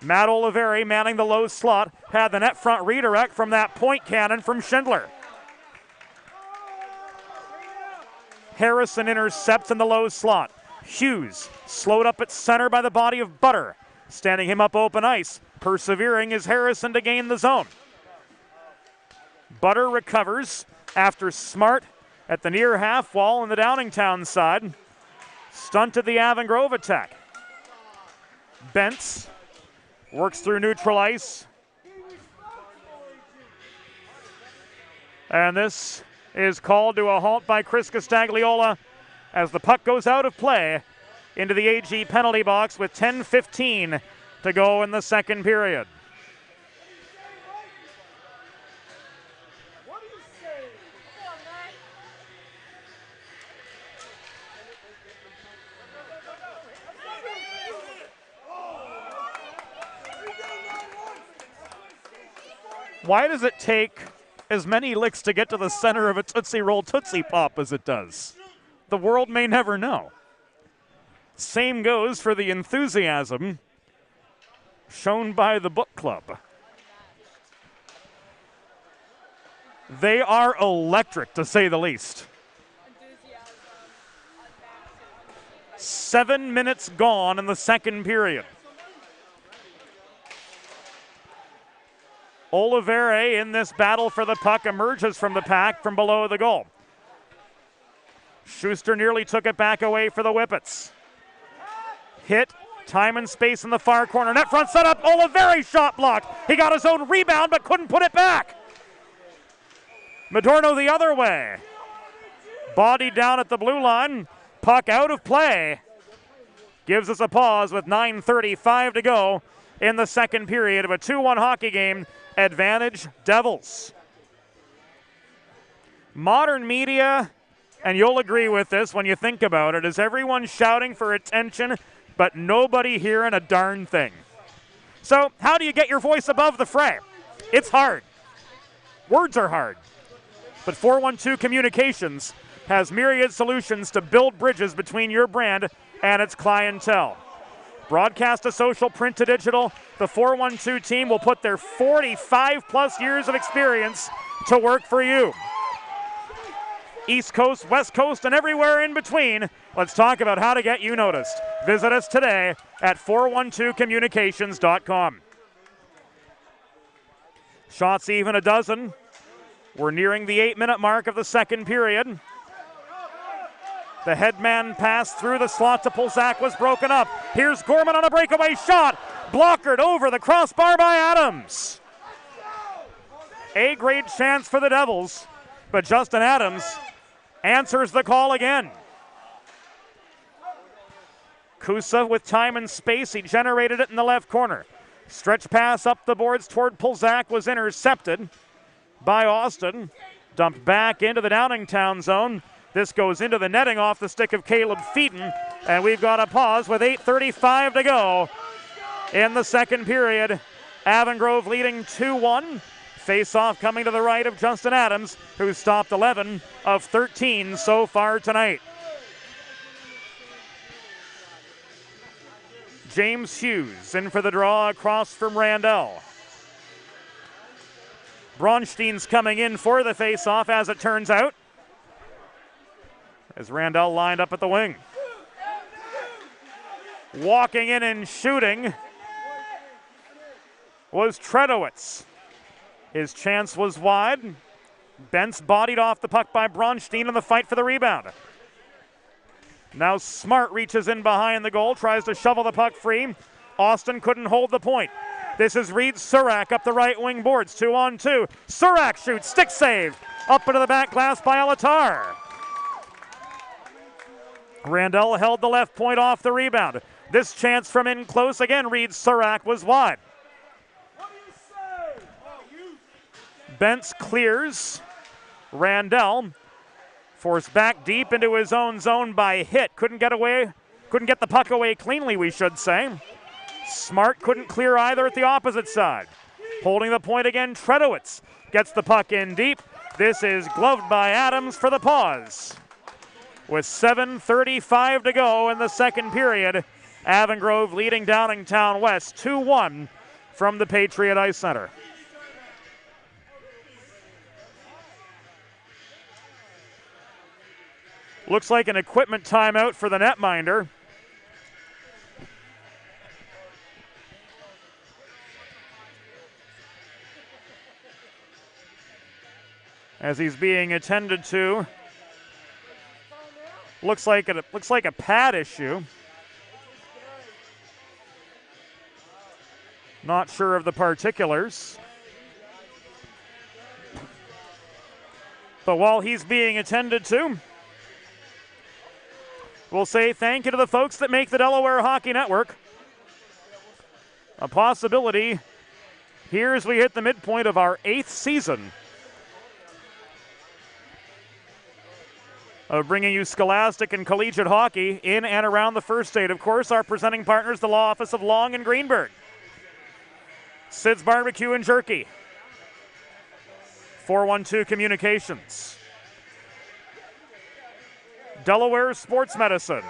Matt Oliveri manning the low slot, had the net front redirect from that point cannon from Schindler. Harrison intercepts in the low slot. Hughes slowed up at center by the body of Butter. Standing him up open ice. Persevering is Harrison to gain the zone. Butter recovers after Smart at the near half wall on the Downingtown side stunted the Avon Grove attack. Bentz works through neutral ice. And this is called to a halt by Chris Castagliola as the puck goes out of play into the AG penalty box with 10:15 to go in the second period. Why does it take as many licks to get to the center of a Tootsie Roll Tootsie Pop as it does? The world may never know. Same goes for the enthusiasm shown by the book club. They are electric, to say the least. 7 minutes gone in the second period. Oliveri in this battle for the puck emerges from the pack from below the goal. Schuster nearly took it back away for the Whippets. Hit, time and space in the far corner. Net front set up, Oliveri shot blocked. He got his own rebound but couldn't put it back. Madorno the other way. Body down at the blue line. Puck out of play. Gives us a pause with 9:35 to go in the second period of a 2-1 hockey game. Advantage Devils. Modern media, and you'll agree with this when you think about it, is everyone shouting for attention, but nobody hearing a darn thing. So how do you get your voice above the fray? It's hard. Words are hard. But 412 Communications has myriad solutions to build bridges between your brand and its clientele. Broadcast to social, print to digital, the 412 team will put their 45-plus years of experience to work for you. East Coast, West Coast, and everywhere in between, let's talk about how to get you noticed. Visit us today at 412communications.com. Shots even a dozen. We're nearing the 8-minute mark of the second period. The headman pass through the slot to Polzak was broken up. Here's Gorman on a breakaway shot. Blockered over the crossbar by Adams. A-grade chance for the Devils, but Justin Adams answers the call again. Kusa with time and space. He generated it in the left corner. Stretch pass up the boards toward Polzak was intercepted by Austin. Dumped back into the Downingtown zone. This goes into the netting off the stick of Caleb Featon, and we've got a pause with 8:35 to go in the second period. Avon Grove leading 2-1. Face-off coming to the right of Justin Adams, who stopped 11 of 13 so far tonight. James Hughes in for the draw across from Randell. Bronstein's coming in for the face-off, as it turns out, as Randell lined up at the wing. Walking in and shooting was Tredowitz. His chance was wide. Bentz bodied off the puck by Bronstein in the fight for the rebound. Now Smart reaches in behind the goal, tries to shovel the puck free. Austin couldn't hold the point. This is Reed Surak up the right wing boards, 2-on-2. Surak shoots, stick save, up into the back glass by Alatar. Randell held the left point off the rebound. This chance from in close, again Reed Surak was wide. Bentz clears. Randell forced back deep into his own zone by Hit. Couldn't get the puck away cleanly, we should say. Smart couldn't clear either at the opposite side. Holding the point again, Tredowitz gets the puck in deep. This is gloved by Adams for the pause. With 7:35 to go in the second period, Avon Grove leading Downingtown West 2-1 from the Patriot Ice Center. Looks like an equipment timeout for the netminder. As he's being attended to. Looks like a pad issue. Not sure of the particulars. But while he's being attended to, we'll say thank you to the folks that make the Delaware Hockey Network a possibility here as we hit the midpoint of our 8th season of bringing you scholastic and collegiate hockey in and around the First State. Of course, our presenting partners, the Law Office of Long and Greenberg, Sid's Barbecue and Jerky, 412 Communications, Delaware Sports Medicine,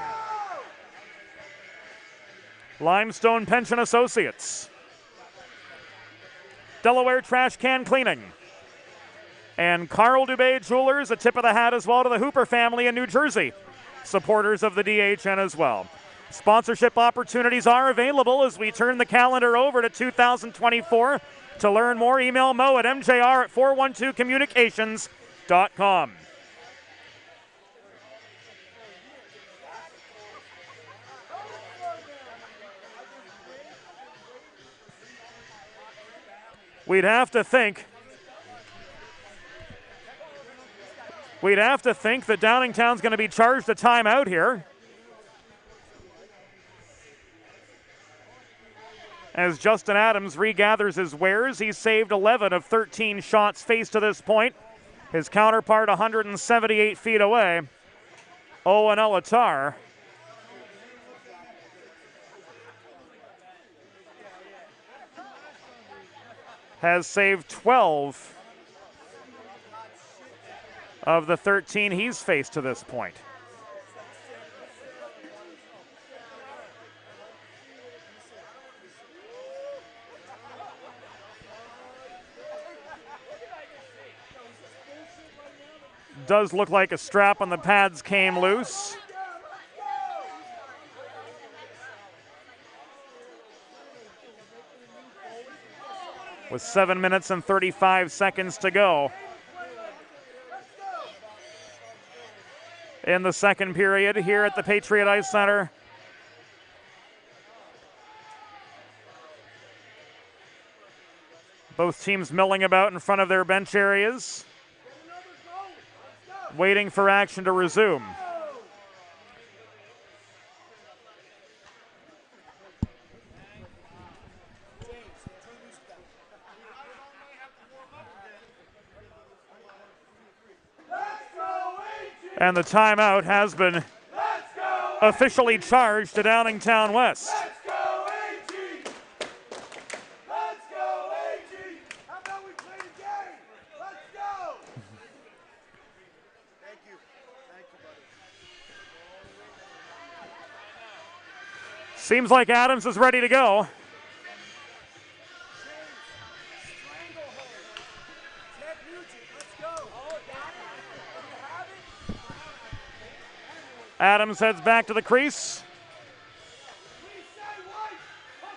Limestone Pension Associates, Delaware Trash Can Cleaning, and Carl Dubé Jewelers, a tip of the hat as well to the Hooper family in New Jersey, supporters of the DHN as well. Sponsorship opportunities are available as we turn the calendar over to 2024. To learn more, email Mo at mjr@412communications.com. We'd have to think that Downingtown's going to be charged a timeout here. As Justin Adams regathers his wares, he's saved 11 of 13 shots faced to this point. His counterpart 178 feet away, Owen Alatar, has saved 12 of the 13 he's faced to this point. Does look like a strap on the pads came loose. With 7 minutes and 35 seconds to go in the second period here at the Patriot Ice Center. Both teams milling about in front of their bench areas, waiting for action to resume. And the timeout has been officially charged to Downingtown West. Let's go, AG! Let's go, AG! How about we play the game? Let's go! Thank you. Thank you, buddy. Seems like Adams is ready to go. Adams heads back to the crease.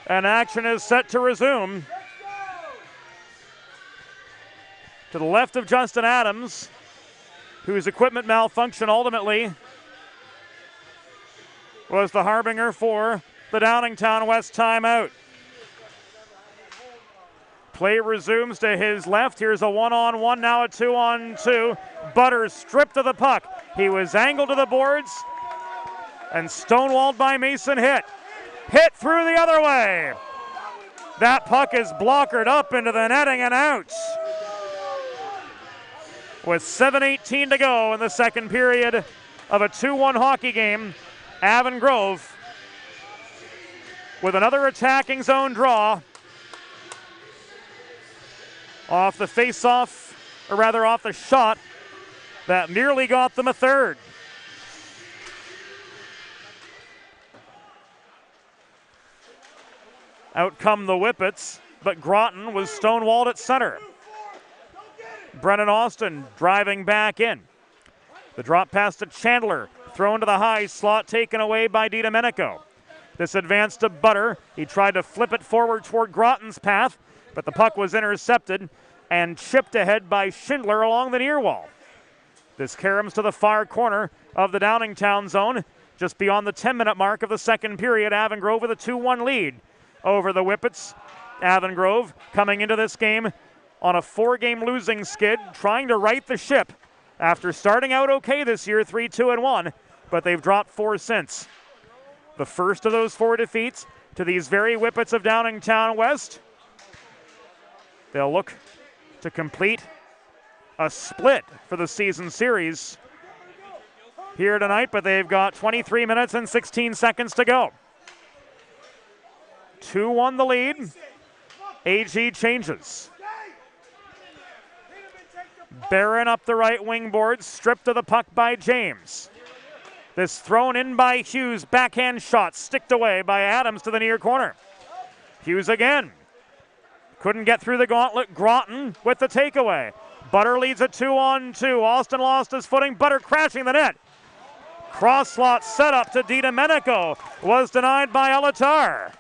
And action is set to resume. To the left of Justin Adams, whose equipment malfunction ultimately was the harbinger for the Downingtown West timeout. Play resumes to his left. Here's a one-on-one, now a two-on-two. Butters stripped of the puck. He was angled to the boards and stonewalled by Mason Hitt. Hit through the other way. That puck is blockered up into the netting and out. With 7:18 to go in the second period of a 2-1 hockey game, Avon Grove with another attacking zone draw off the face-off, or rather off the shot that nearly got them a third. Out come the Whippets, but Groton was stonewalled at center. Brennan Austin driving back in. The drop pass to Chandler, thrown to the high slot, taken away by DiDomenico. This advance to Butter. He tried to flip it forward toward Groton's path, but the puck was intercepted and chipped ahead by Schindler along the near wall. This caroms to the far corner of the Downingtown zone, just beyond the 10-minute mark of the second period. Avon Grove with a 2-1 lead over the Whippets. Avon Grove coming into this game on a 4-game losing skid, trying to right the ship after starting out okay this year, 3-2-1, but they've dropped 4 since. The first of those 4 defeats to these very Whippets of Downingtown West. They'll look to complete a split for the season series here tonight, but they've got 23 minutes and 16 seconds to go. 2-1 the lead. AG changes. Barron up the right wing board, stripped of the puck by James. This thrown in by Hughes, backhand shot, sticked away by Adams to the near corner. Hughes again. Couldn't get through the gauntlet. Groton with the takeaway. Butter leads a 2-on-2. Austin lost his footing. Butter crashing the net. Cross slot set up to DiDomenico. Was denied by Elatar.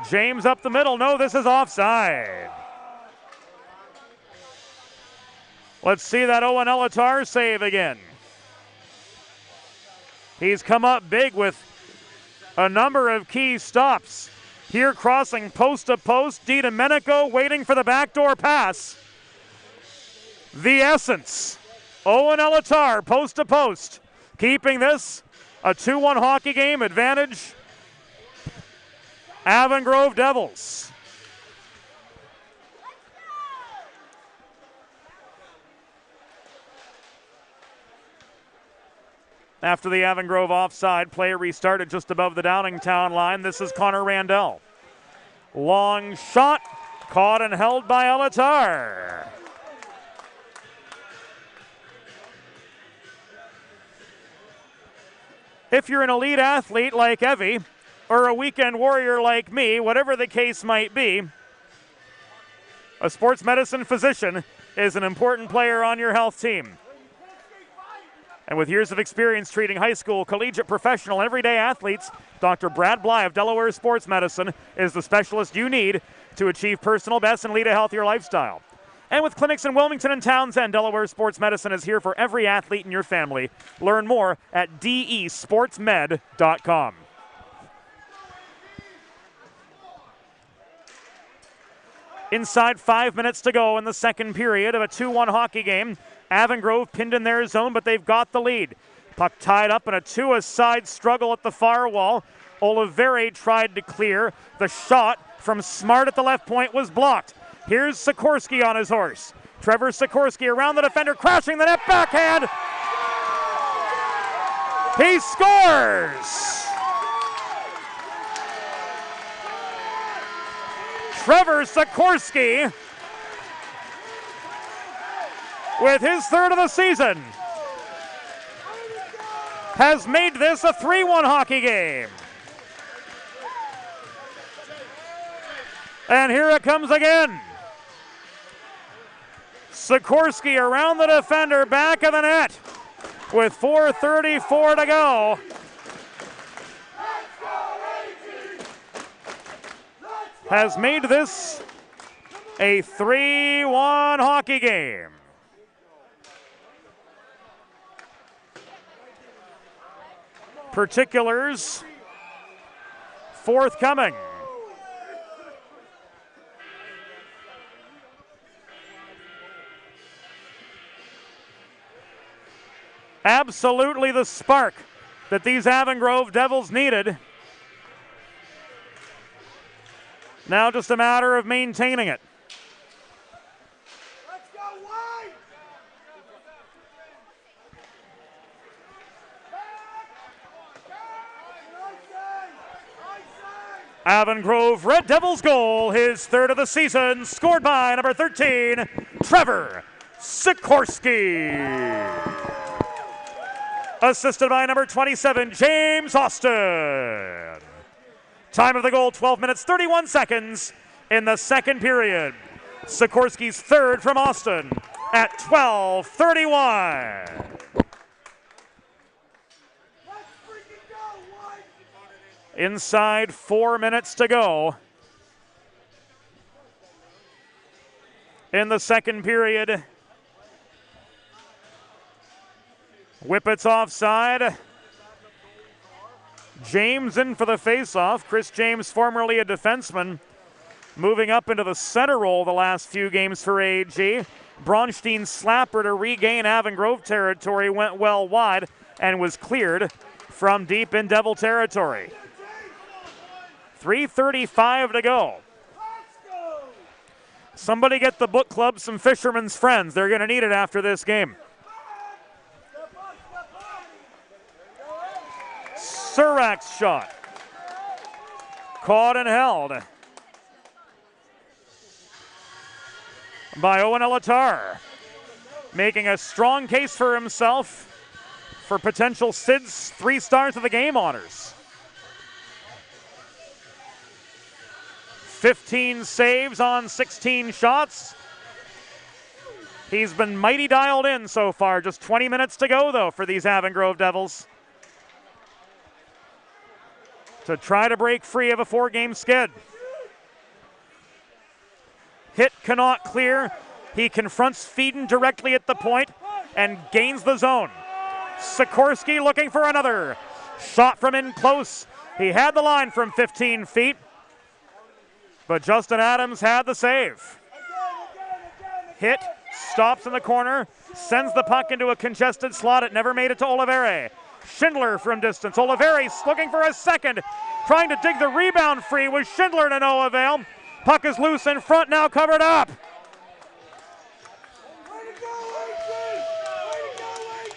James up the middle. No, this is offside. Let's see that Owen Elatar save again. He's come up big with a number of key stops. Here crossing post to post, DiDomenico waiting for the backdoor pass. The essence, Owen Elatar post to post, keeping this a 2-1 hockey game advantage. Avon Grove Devils. After the Avon Grove offside, play restarted just above the Downingtown line. This is Connor Randell. Long shot, caught and held by Elatar. If you're an elite athlete like Evie, or a weekend warrior like me, whatever the case might be, a sports medicine physician is an important player on your health team. And with years of experience treating high school, collegiate, professional, and everyday athletes, Dr. Brad Bly of Delaware Sports Medicine is the specialist you need to achieve personal best and lead a healthier lifestyle. And with clinics in Wilmington and Townsend, Delaware Sports Medicine is here for every athlete in your family. Learn more at desportsmed.com. Inside 5 minutes to go in the second period of a 2-1 hockey game. Avon Grove pinned in their zone, but they've got the lead. Puck tied up in a 2-a-side struggle at the far wall. Oliveri tried to clear. The shot from Smart at the left point was blocked. Here's Sikorsky on his horse. Trevor Sikorsky around the defender, crashing the net, backhand. He scores! Trevor Sikorsky with his third of the season has made this a 3-1 hockey game. And here it comes again. Sikorsky around the defender, back of the net with 4:34 to go. Has made this a 3-1 hockey game. Particulars forthcoming. Absolutely the spark that these Avon Grove Devils needed. Now just a matter of maintaining it. Let's go, White! Avon Grove Red Devils goal, his third of the season, scored by number 13, Trevor Sikorsky. Assisted by number 27, James Austin. Time of the goal, 12 minutes, 31 seconds in the second period. Sikorsky's third from Austin at 12:31. Inside 4 minutes to go in the second period. Whippet's offside. James in for the faceoff. Chris James, formerly a defenseman, moving up into the center role the last few games for AG. Bronstein's slapper to regain Avon Grove territory went well wide and was cleared from deep in Devil territory. 3:35 to go. Somebody get the book club some Fisherman's Friends. They're going to need it after this game. Surak's shot. Caught and held by Owen Elatar. Making a strong case for himself for potential Sid's 3 stars of the game honors. 15 saves on 16 shots. He's been mighty dialed in so far. Just 20 minutes to go, though, for these Avon Grove Devils to try to break free of a 4-game skid. Hit cannot clear. He confronts Feeden directly at the point and gains the zone. Sikorsky looking for another. Shot from in close. He had the line from 15 feet, but Justin Adams had the save. Hit, stops in the corner, sends the puck into a congested slot. It never made it to Oliveri. Schindler from distance. Oliveri looking for a second, trying to dig the rebound free with Schindler to no avail. Puck is loose in front, now covered up.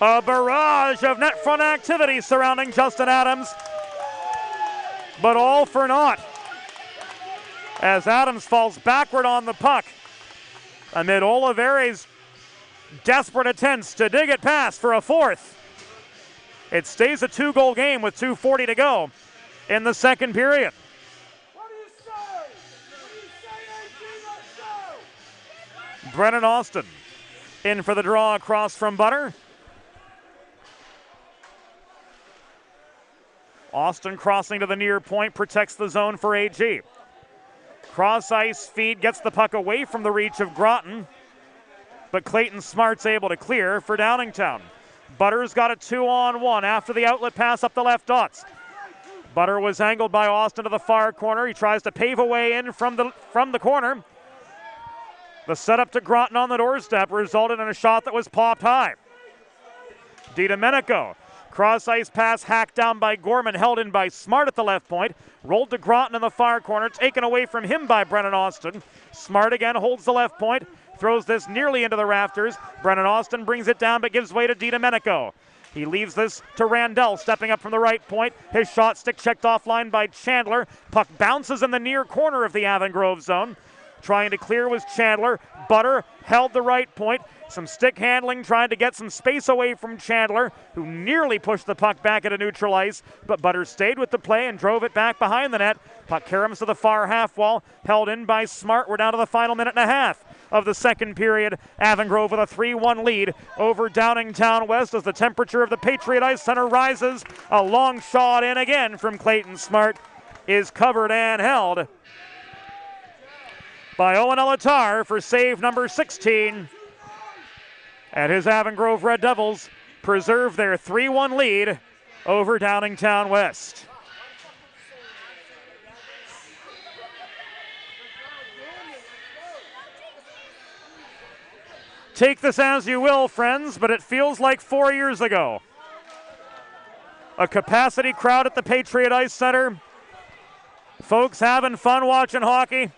A barrage of net front activity surrounding Justin Adams, but all for naught as Adams falls backward on the puck amid Oliveri's desperate attempts to dig it past for a fourth. It stays a 2-goal game with 2:40 to go in the second period. What do you say? What do you say, AG? Brennan Austin in for the draw across from Butter. Austin crossing to the near point, protects the zone for AG. Cross ice feed gets the puck away from the reach of Groton, but Clayton Smart's able to clear for Downingtown. Butter's got a 2-on-1 after the outlet pass up the left dots. Butter was angled by Austin to the far corner. He tries to pave a way in from the corner. The setup to Groton on the doorstep resulted in a shot that was popped high. DiDomenico. Cross ice pass hacked down by Gorman, held in by Smart at the left point. Rolled to Groton in the far corner, taken away from him by Brennan Austin. Smart again holds the left point, throws this nearly into the rafters. Brennan Austin brings it down but gives way to DiDomenico. He leaves this to Randell, stepping up from the right point. His shot stick checked offline by Chandler. Puck bounces in the near corner of the Avon Grove zone. Trying to clear was Chandler. Butter held the right point. Some stick handling, trying to get some space away from Chandler, who nearly pushed the puck back into neutral ice, but Butter stayed with the play and drove it back behind the net. Puck caroms to the far half wall, held in by Smart. We're down to the final minute and a half of the second period. Avon Grove with a 3-1 lead over Downingtown West as the temperature of the Patriot Ice Center rises. A long shot in again from Clayton Smart is covered and held by Owen Elatar for save number 16. And his Avon Grove Red Devils preserve their 3-1 lead over Downingtown West. Take this as you will, friends, but it feels like 4 years ago. A capacity crowd at the Patriot Ice Center. Folks having fun watching hockey.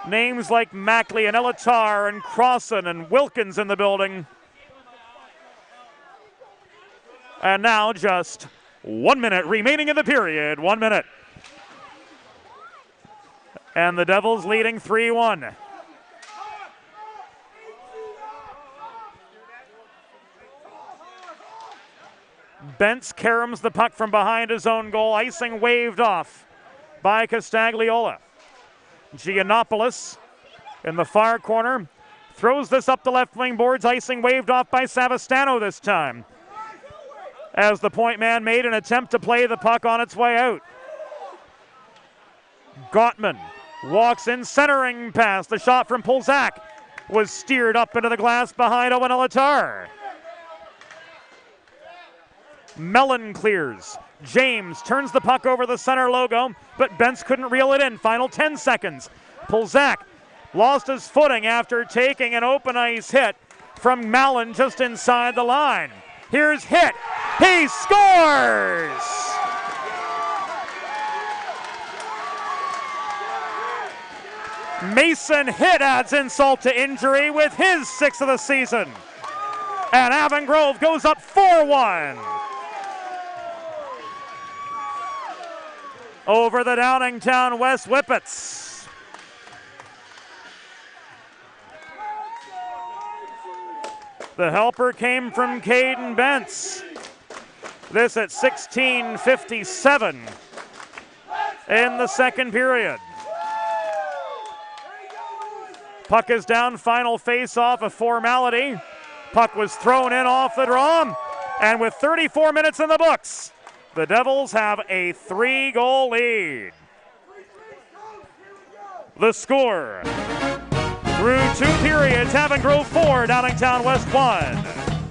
Names like Mackley and Elatar and Crossan and Wilkins in the building. And now just 1 minute remaining in the period. 1 minute. And the Devils leading 3-1. Bentz caroms the puck from behind his own goal. Icing waved off by Castagliola. Giannopoulos in the far corner throws this up the left wing boards. Icing waved off by Savastano this time, as the point man made an attempt to play the puck on its way out. Gottman walks in, centering pass. The shot from Pulzak was steered up into the glass behind Owen Elatar. Mellon clears. James turns the puck over the center logo, but Bentz couldn't reel it in. Final 10 seconds. Pulzak lost his footing after taking an open ice hit from Mellon just inside the line. Here's Hit. He scores! Mason Hit adds insult to injury with his 6th of the season. And Avon Grove goes up 4-1. Over the Downingtown West Whippets. The helper came from Caden Bentz. This at 16:57 in the second period. Puck is down, final face-off, a formality. Puck was thrown in off the draw, and with 34 minutes in the books, the Devils have a 3-goal lead. The score through 2 periods, Avon Grove 4, Downingtown West 1.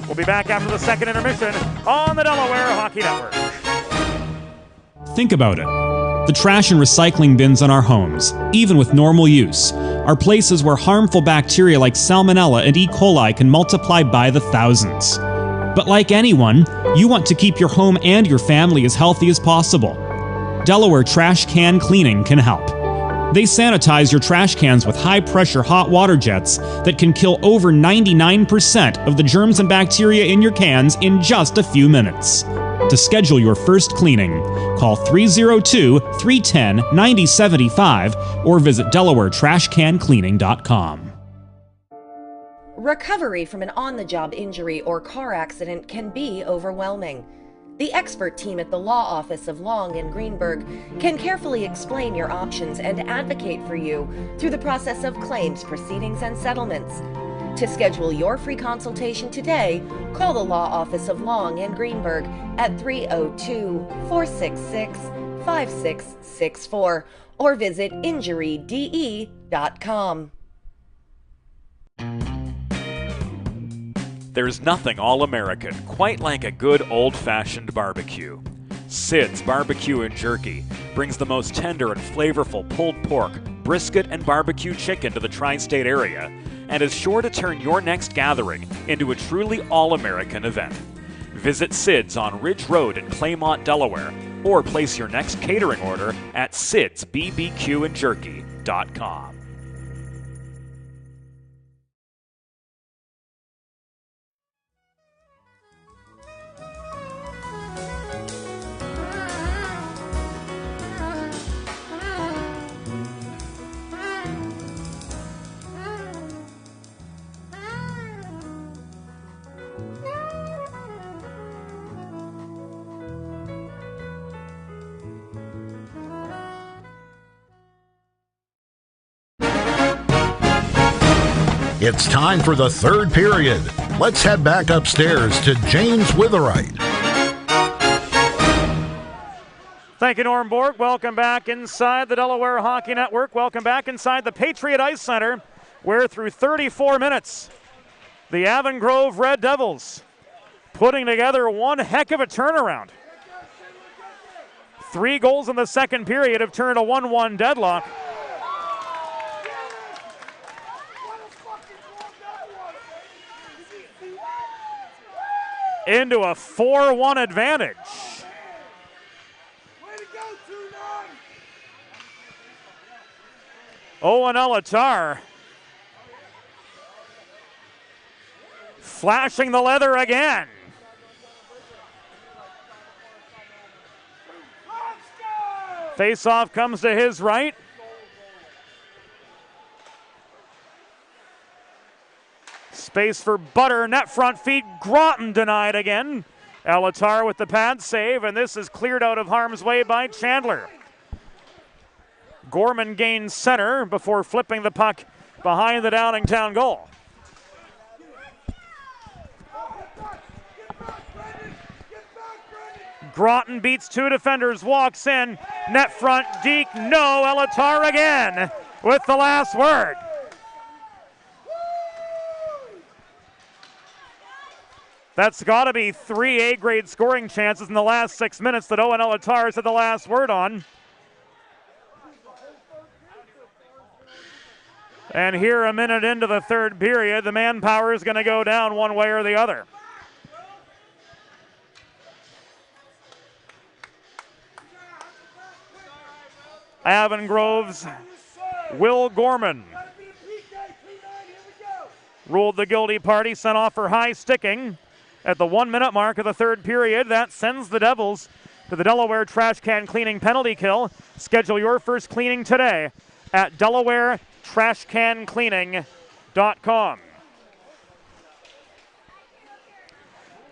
We'll be back after the second intermission on the Delaware Hockey Network. Think about it. The trash and recycling bins in our homes, even with normal use, are places where harmful bacteria like Salmonella and E. coli can multiply by the thousands. But like anyone, you want to keep your home and your family as healthy as possible. Delaware Trash Can Cleaning can help. They sanitize your trash cans with high-pressure hot water jets that can kill over 99% of the germs and bacteria in your cans in just a few minutes. To schedule your first cleaning, call 302-310-9075 or visit DelawareTrashCanCleaning.com. Recovery from an on-the-job injury or car accident can be overwhelming. The expert team at the law office of Long and Greenberg can carefully explain your options and advocate for you through the process of claims, proceedings, and settlements. To schedule your free consultation today, call the law office of Long and Greenberg at 302-466-5664 or visit injuryde.com. There's nothing all-American quite like a good old-fashioned barbecue. Sid's Barbecue and Jerky brings the most tender and flavorful pulled pork, brisket, and barbecue chicken to the tri-state area and is sure to turn your next gathering into a truly all-American event. Visit Sid's on Ridge Road in Claymont, Delaware, or place your next catering order at sidsbbqandjerky.com. It's time for the third period. Let's head back upstairs to James Witherite. Thank you, Norm Borg. Welcome back inside the Delaware Hockey Network. Welcome back inside the Patriot Ice Center, where through 34 minutes, the Avon Grove Red Devils putting together one heck of a turnaround. 3 goals in the second period have turned a 1-1 deadlock. Into a 4-1 advantage. Owen Elatar flashing the leather again. Face-off comes to his right. Space for Butter, net front feet, Groton denied again. Elatar with the pad save, and this is cleared out of harm's way by Chandler. Gorman gains center before flipping the puck behind the Downingtown goal. Groton beats 2 defenders, walks in, net front, Deke, no, Elatar again with the last word. That's got to be 3 A-grade scoring chances in the last 6 minutes that Owen Elatar has had the last word on. And here, a minute into the third period, the manpower is going to go down one way or the other. Avon Grove's Will Gorman ruled the guilty party, sent off for high sticking at the 1-minute mark of the third period. That sends the Devils to the Delaware trash can cleaning penalty kill. Schedule your first cleaning today at DelawareTrashCanCleaning.com.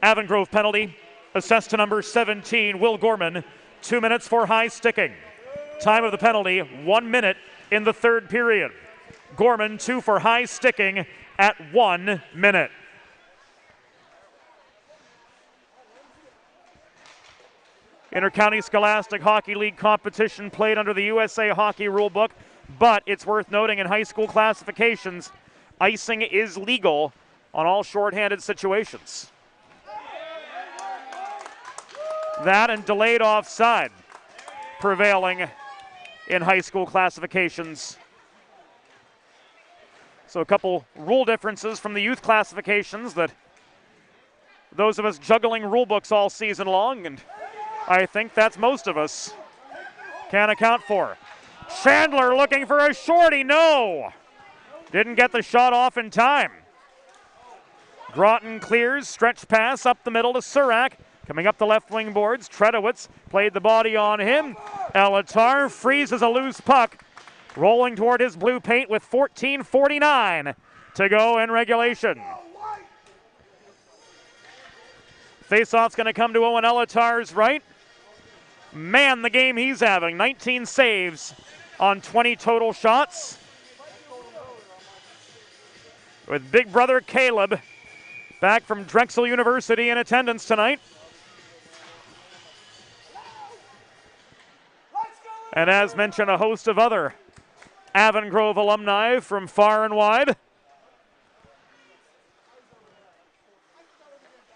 Avon Grove penalty assessed to number 17, Will Gorman. 2 minutes for high sticking. Time of the penalty, 1 minute in the third period. Gorman, 2 for high sticking at 1 minute. Intercounty Scholastic Hockey League competition played under the USA Hockey Rulebook, but it's worth noting in high school classifications, icing is legal on all shorthanded situations. That and delayed offside prevailing in high school classifications. So a couple rule differences from the youth classifications that those of us juggling rule books all season long, and I think that's most of us, can account for. Chandler looking for a shorty, no! Didn't get the shot off in time. Groton clears, stretch pass up the middle to Surak. Coming up the left wing boards, Tredowitz played the body on him. Elatar freezes a loose puck, rolling toward his blue paint with 14:49 to go in regulation. Faceoff's going to come to Owen Elatar's right. Man, the game he's having. 19 saves on 20 total shots. With big brother Caleb back from Drexel University in attendance tonight. And as mentioned, a host of other Avon Grove alumni from far and wide.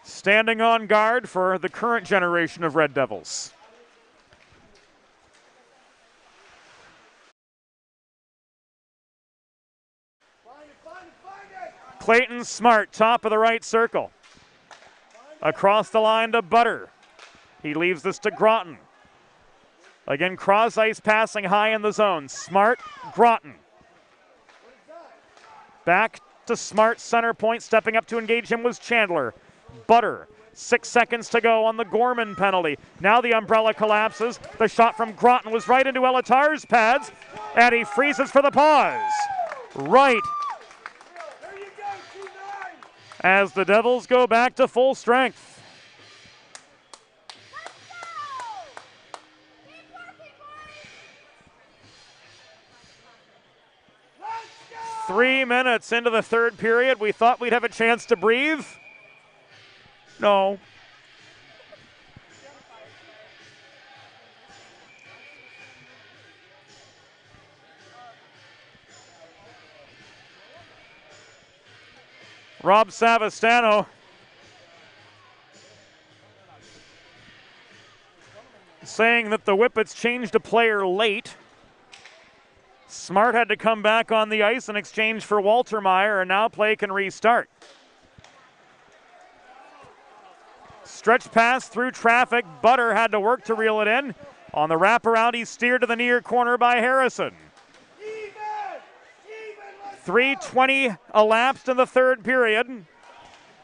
Standing on guard for the current generation of Red Devils. Clayton Smart, top of the right circle. Across the line to Butter. He leaves this to Groton. Again, cross ice passing high in the zone. Smart, Groton. Back to Smart, center point. Stepping up to engage him was Chandler. Butter, 6 seconds to go on the Gorman penalty. Now the umbrella collapses. The shot from Groton was right into Elatar's pads, and he freezes for the pause. Right as the Devils go back to full strength. Three minutes into the third period, we thought we'd have a chance to breathe. No. Rob Savastano saying that the Whippets changed a player late. Smart had to come back on the ice in exchange for Walter Meyer, and now play can restart. Stretch pass through traffic. Butter had to work to reel it in. On the wraparound, he's steered to the near corner by Harrison. 3:20 elapsed in the third period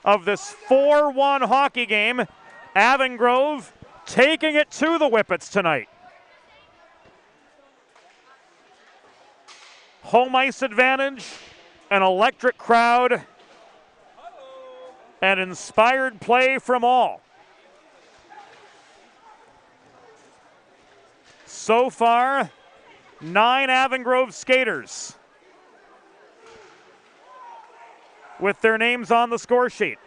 of this 4-1 hockey game. Avon Grove taking it to the Whippets tonight. Home ice advantage, an electric crowd, and inspired play from all. So far, 9 Avon Grove skaters with their names on the score sheet.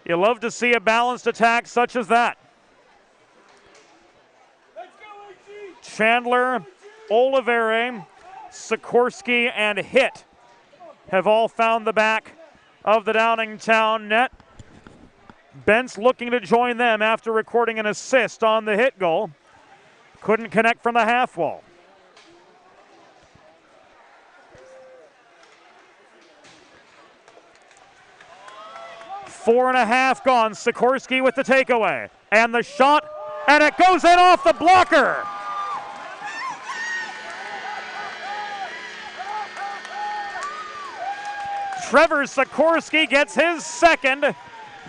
You love to see a balanced attack such as that. Chandler, Olivere, Sikorsky, and Hitt have all found the back of the Downingtown net. Bentz looking to join them after recording an assist on the Hitt goal. Couldn't connect from the half wall. Four and a half gone. Sikorsky with the takeaway. And the shot, and it goes in off the blocker. Trevor Sikorsky gets his second,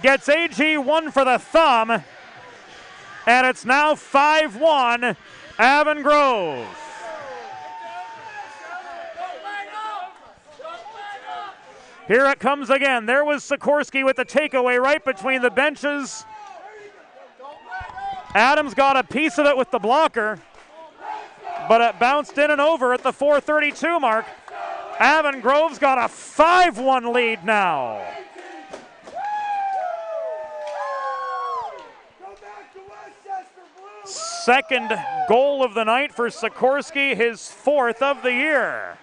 gets AG one for the thumb, and it's now 5-1 Avon Grove. Here it comes again. There was Sikorsky with the takeaway right between the benches. Adams got a piece of it with the blocker, but it bounced in and over at the 4:32 mark. Avon Grove's got a 5-1 lead now. Second goal of the night for Sikorsky, his fourth of the year.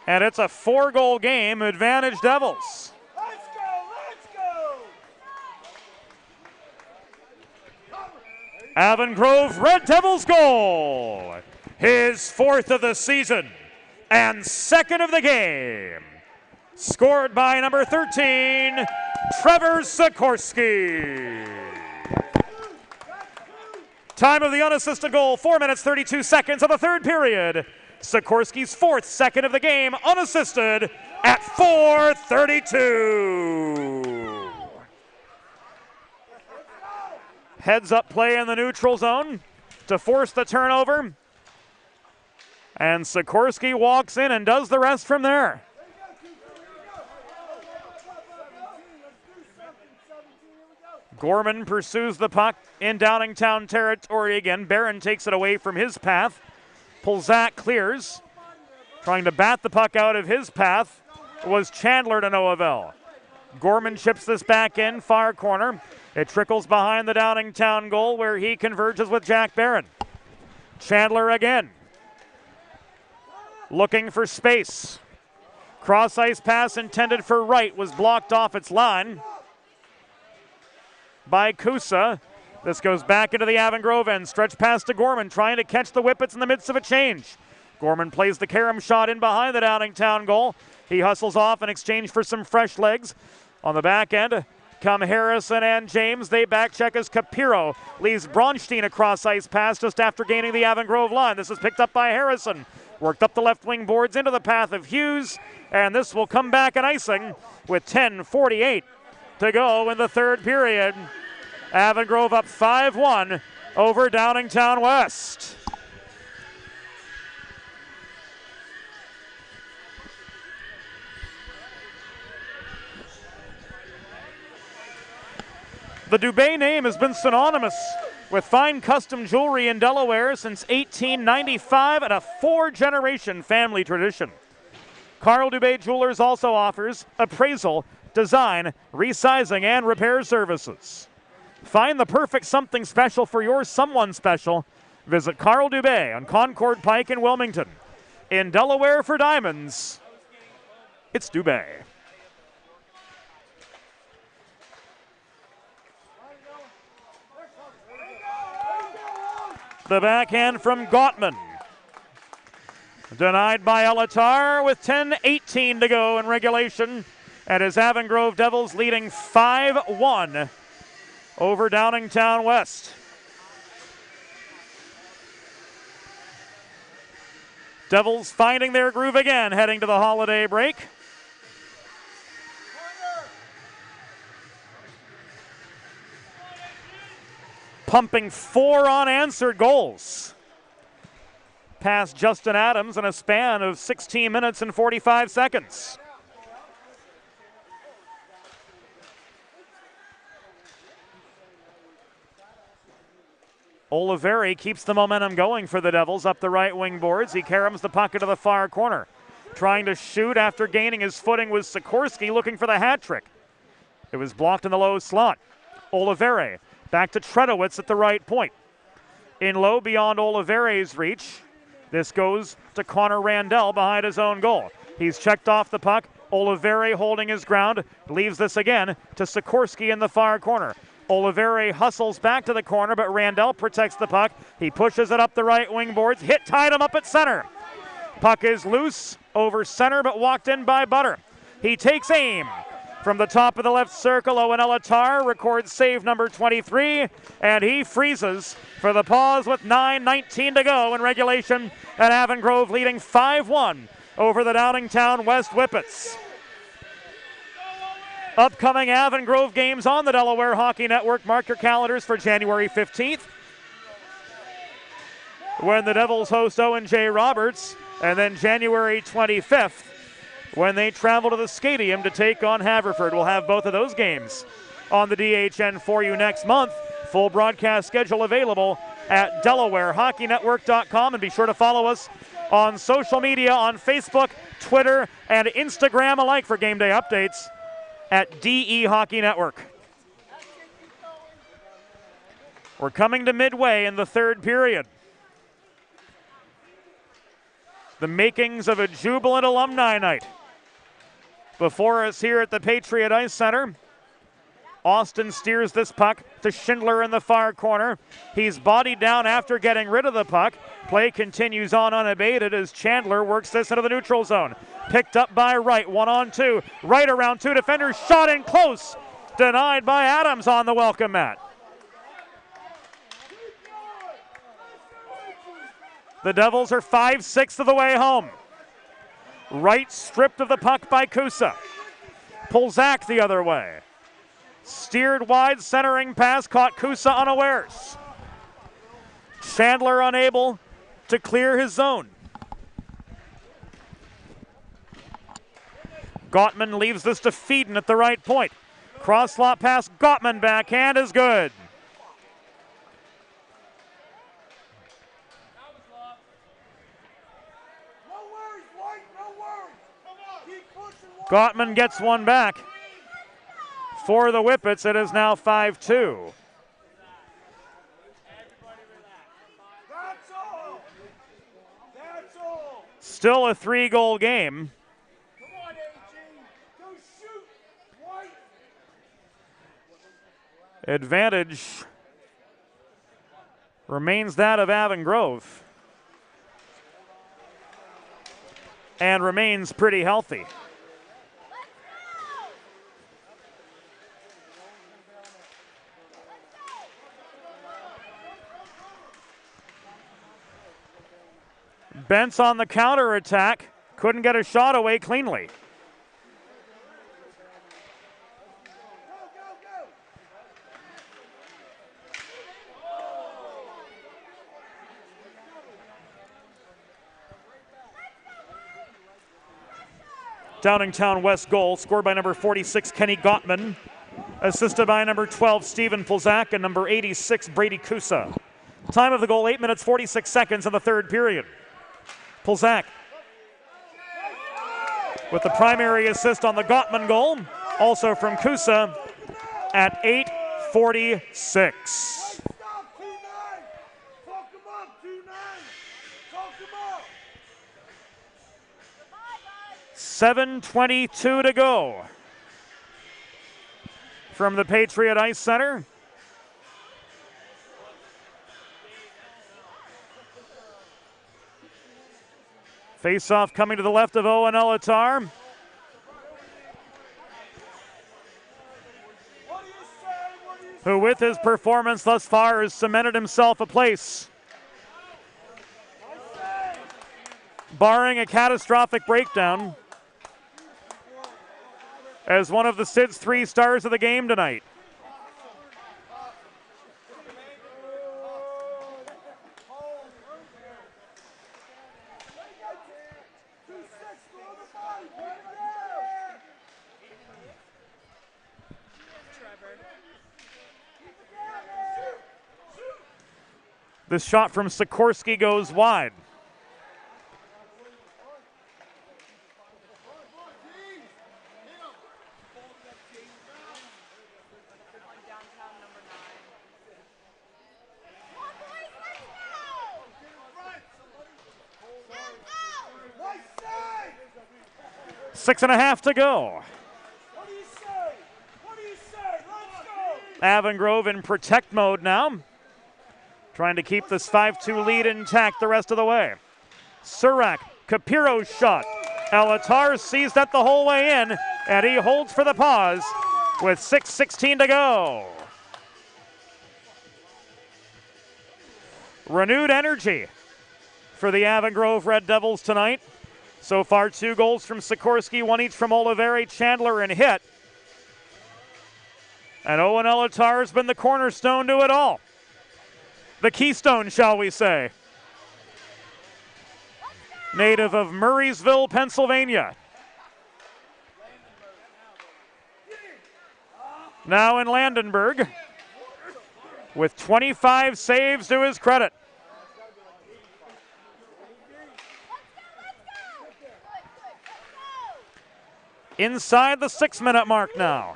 And it's a 4-goal game, advantage Devils. Let's go! Avon Grove Red Devils goal. His fourth of the season and second of the game. Scored by number 13, Trevor Sikorsky. Time of the unassisted goal, 4 minutes, 32 seconds of the third period. Sikorsky's fourth, second of the game, unassisted at 4:32. Heads up play in the neutral zone to force the turnover. And Sikorsky walks in and does the rest from there. Gorman pursues the puck in Downingtown territory again. Barron takes it away from his path. Polzak clears. Trying to bat the puck out of his path was Chandler to no avail. Gorman chips this back in, far corner. It trickles behind the Downingtown goal where he converges with Jack Barron. Chandler again. Looking for space. Cross ice pass intended for Wright was blocked off its line by Kusa. This goes back into the Avon Grove end. Stretch pass to Gorman, trying to catch the Whippets in the midst of a change. Gorman plays the carom shot in behind the Downingtown goal. He hustles off in exchange for some fresh legs. On the back end come Harrison and James. They back check as Capiro leaves Bronstein a cross ice pass just after gaining the Avon Grove line. This is picked up by Harrison. Worked up the left wing boards into the path of Hughes, and this will come back in icing with 10:48 to go in the third period. Avon Grove up 5-1 over Downingtown West. The Dubé name has been synonymous with fine custom jewelry in Delaware since 1895 and a 4-generation family tradition. Carl Dubé Jewelers also offers appraisal, design, resizing, and repair services. Find the perfect something special for your someone special. Visit Carl Dubé on Concord Pike in Wilmington. In Delaware for diamonds, it's Dubé. The backhand from Gottman. Denied by Elatar with 10:18 to go in regulation. And his Avon Grove Devils leading 5-1 over Downingtown West. Devils finding their groove again, heading to the holiday break. Pumping 4 unanswered goals. Past Justin Adams in a span of 16 minutes and 45 seconds. Oliveri keeps the momentum going for the Devils up the right wing boards. He caroms the puck into the far corner. Trying to shoot after gaining his footing was Sikorsky looking for the hat trick. It was blocked in the low slot. Oliveri back to Tredowitz at the right point. In low beyond Oliveri's reach. This goes to Connor Randell behind his own goal. He's checked off the puck. Oliveri holding his ground. Leaves this again to Sikorsky in the far corner. Oliveri hustles back to the corner, but Randell protects the puck. He pushes it up the right wing boards. Hit tied him up at center. Puck is loose over center, but walked in by Butter. He takes aim from the top of the left circle. Owen Elatar records save number 23, and he freezes for the pause with 9:19 to go in regulation, and Avon Grove leading 5-1 over the Downingtown West Whippets. Upcoming Avon Grove games on the Delaware Hockey Network. Mark your calendars for January 15th when the Devils host Owen J. Roberts, and then January 25th when they travel to the Stadium to take on Haverford. We'll have both of those games on the DHN for you next month. Full broadcast schedule available at DelawareHockeyNetwork.com, and be sure to follow us on social media on Facebook, Twitter, and Instagram alike for game day updates at DE Hockey Network. We're coming to midway in the third period. The makings of a jubilant alumni night before us here at the Patriot Ice Center. Austin steers this puck to Schindler in the far corner. He's bodied down after getting rid of the puck. Play continues on unabated as Chandler works this into the neutral zone. Picked up by Wright, 1-on-2. Right around 2 defenders, shot in close. Denied by Adams on the welcome mat. The Devils are 5/6 of the way home. Wright stripped of the puck by Kusa. Polzak the other way. Steered wide, centering pass, caught Kusa unawares. Chandler unable to clear his zone. Gottman leaves this to Feeden at the right point. Cross slot pass, Gottman backhand is good. Gottman gets one back. For the Whippets, it is now 5-2. Still a 3-goal game. Advantage remains that of Avon Grove and remains pretty healthy. Bentz on the counter attack, couldn't get a shot away cleanly. Downingtown West goal scored by number 46, Kenny Gottman. Assisted by number 12, Stephen Polzak, and number 86, Brady Kusa. Time of the goal, 8 minutes, 46 seconds in the third period. Polzak with the primary assist on the Gottman goal, also from Kusa at 8:46. 7:22 to go from the Patriot Ice Center. Face-off coming to the left of Owen Elatar. Who with his performance thus far has cemented himself a place. Barring a catastrophic breakdown, as one of the Sid's 3 stars of the game tonight. This shot from Sikorsky goes wide. Six and a half to go. What do you say? What do you say? Let's go! Avon Grove in protect mode now, trying to keep this 5-2 lead intact the rest of the way. Surak, Capiro's shot. Elatar sees that the whole way in, and he holds for the pause with 6:16 to go. Renewed energy for the Avon Grove Red Devils tonight. So far, 2 goals from Sikorsky, 1 each from Oliveri, Chandler, and Hitt. And Owen Elatar has been the cornerstone to it all. The keystone, shall we say. Native of Murraysville, Pennsylvania. Now in Landenberg, with 25 saves to his credit. Inside the 6-minute mark now.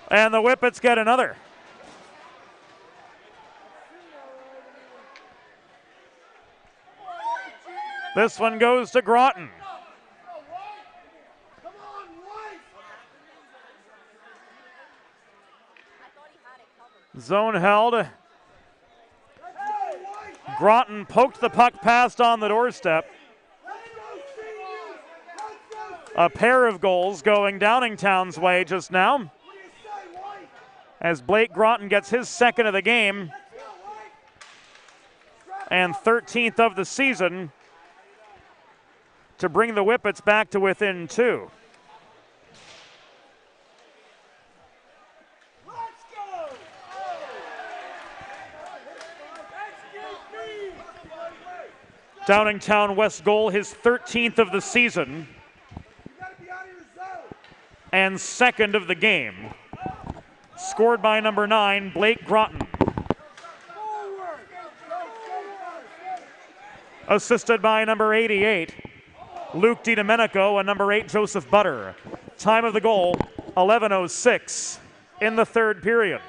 And the Whippets get another. This one goes to Groton. Zone held. Groton poked the puck past on the doorstep. A pair of goals going Downingtown's way just now, as Blake Groton gets his 2nd of the game and 13th of the season to bring the Whippets back to within 2. Downingtown West goal, his 13th of the season and 2nd of the game. Scored by number 9, Blake Groton. Assisted by number 88, Luke DiDomenico, and number 8, Joseph Butter. Time of the goal, 11:06 in the 3rd period.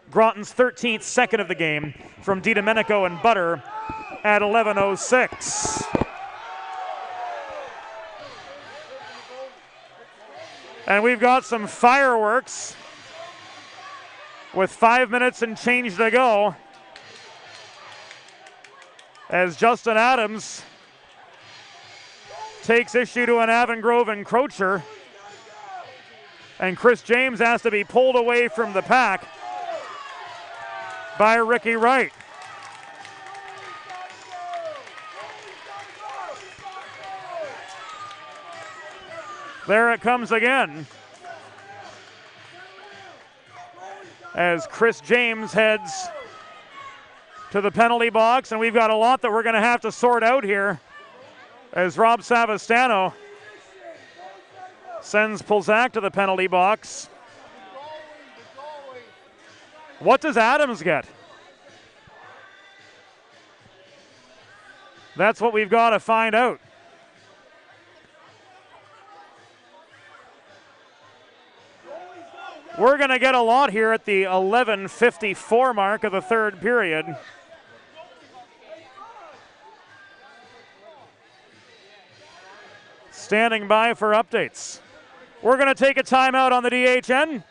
Groton's 13th, 2nd of the game from DiDomenico and Butter at 11:06. And we've got some fireworks with 5 minutes and change to go, as Justin Adams takes issue to an Avon Grove encroacher, and Chris James has to be pulled away from the pack by Ricky Wright. There it comes again, as Chris James heads to the penalty box, and we've got a lot that we're going to have to sort out here, as Rob Savastano sends Pulzak to the penalty box. What does Adams get? That's what we've got to find out. We're going to get a lot here at the 11:54 mark of the 3rd period. Standing by for updates. We're going to take a timeout on the DHN.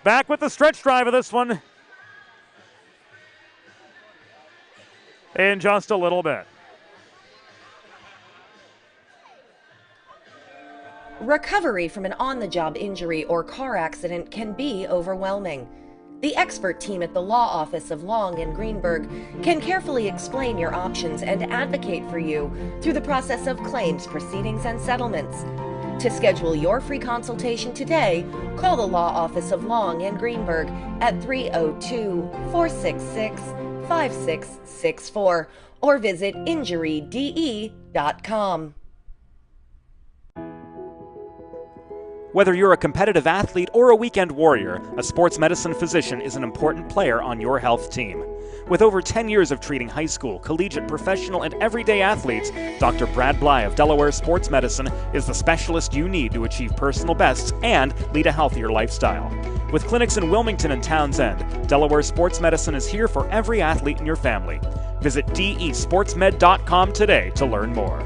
Back with the stretch drive of this one in just a little bit. Recovery from an on-the-job injury or car accident can be overwhelming. The expert team at the law office of Long and Greenberg can carefully explain your options and advocate for you through the process of claims, proceedings, and settlements. To schedule your free consultation today, call the law office of Long and Greenberg at 302-466-5664 or visit injuryde.com. Whether you're a competitive athlete or a weekend warrior, a sports medicine physician is an important player on your health team. With over 10 years of treating high school, collegiate, professional, and everyday athletes, Dr. Brad Bly of Delaware Sports Medicine is the specialist you need to achieve personal bests and lead a healthier lifestyle. With clinics in Wilmington and Townsend, Delaware Sports Medicine is here for every athlete in your family. Visit desportsmed.com today to learn more.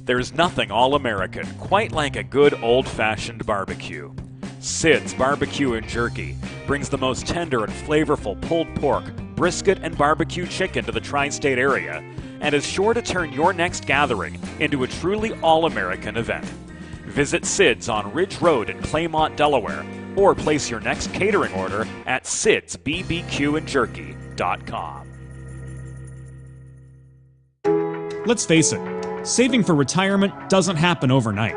There's nothing all-American quite like a good old-fashioned barbecue. Sid's Barbecue and Jerky brings the most tender and flavorful pulled pork, brisket, and barbecue chicken to the tri-state area and is sure to turn your next gathering into a truly all-American event. Visit Sid's on Ridge Road in Claymont, Delaware, or place your next catering order at sidsbbqandjerky.com. Let's face it, saving for retirement doesn't happen overnight.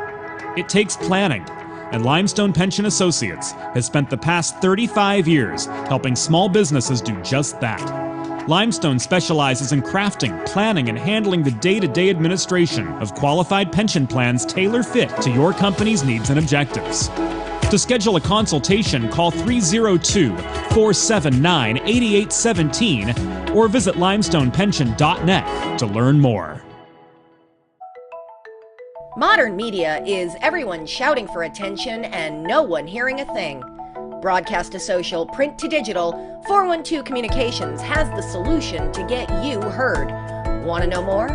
It takes planning, and Limestone Pension Associates has spent the past 35 years helping small businesses do just that. Limestone specializes in crafting, planning, and handling the day-to-day administration of qualified pension plans tailor-fit to your company's needs and objectives. To schedule a consultation, call 302-479-8817 or visit limestonepension.net to learn more. Modern media is everyone shouting for attention and no one hearing a thing. Broadcast to social, print to digital, 412 Communications has the solution to get you heard. Want to know more?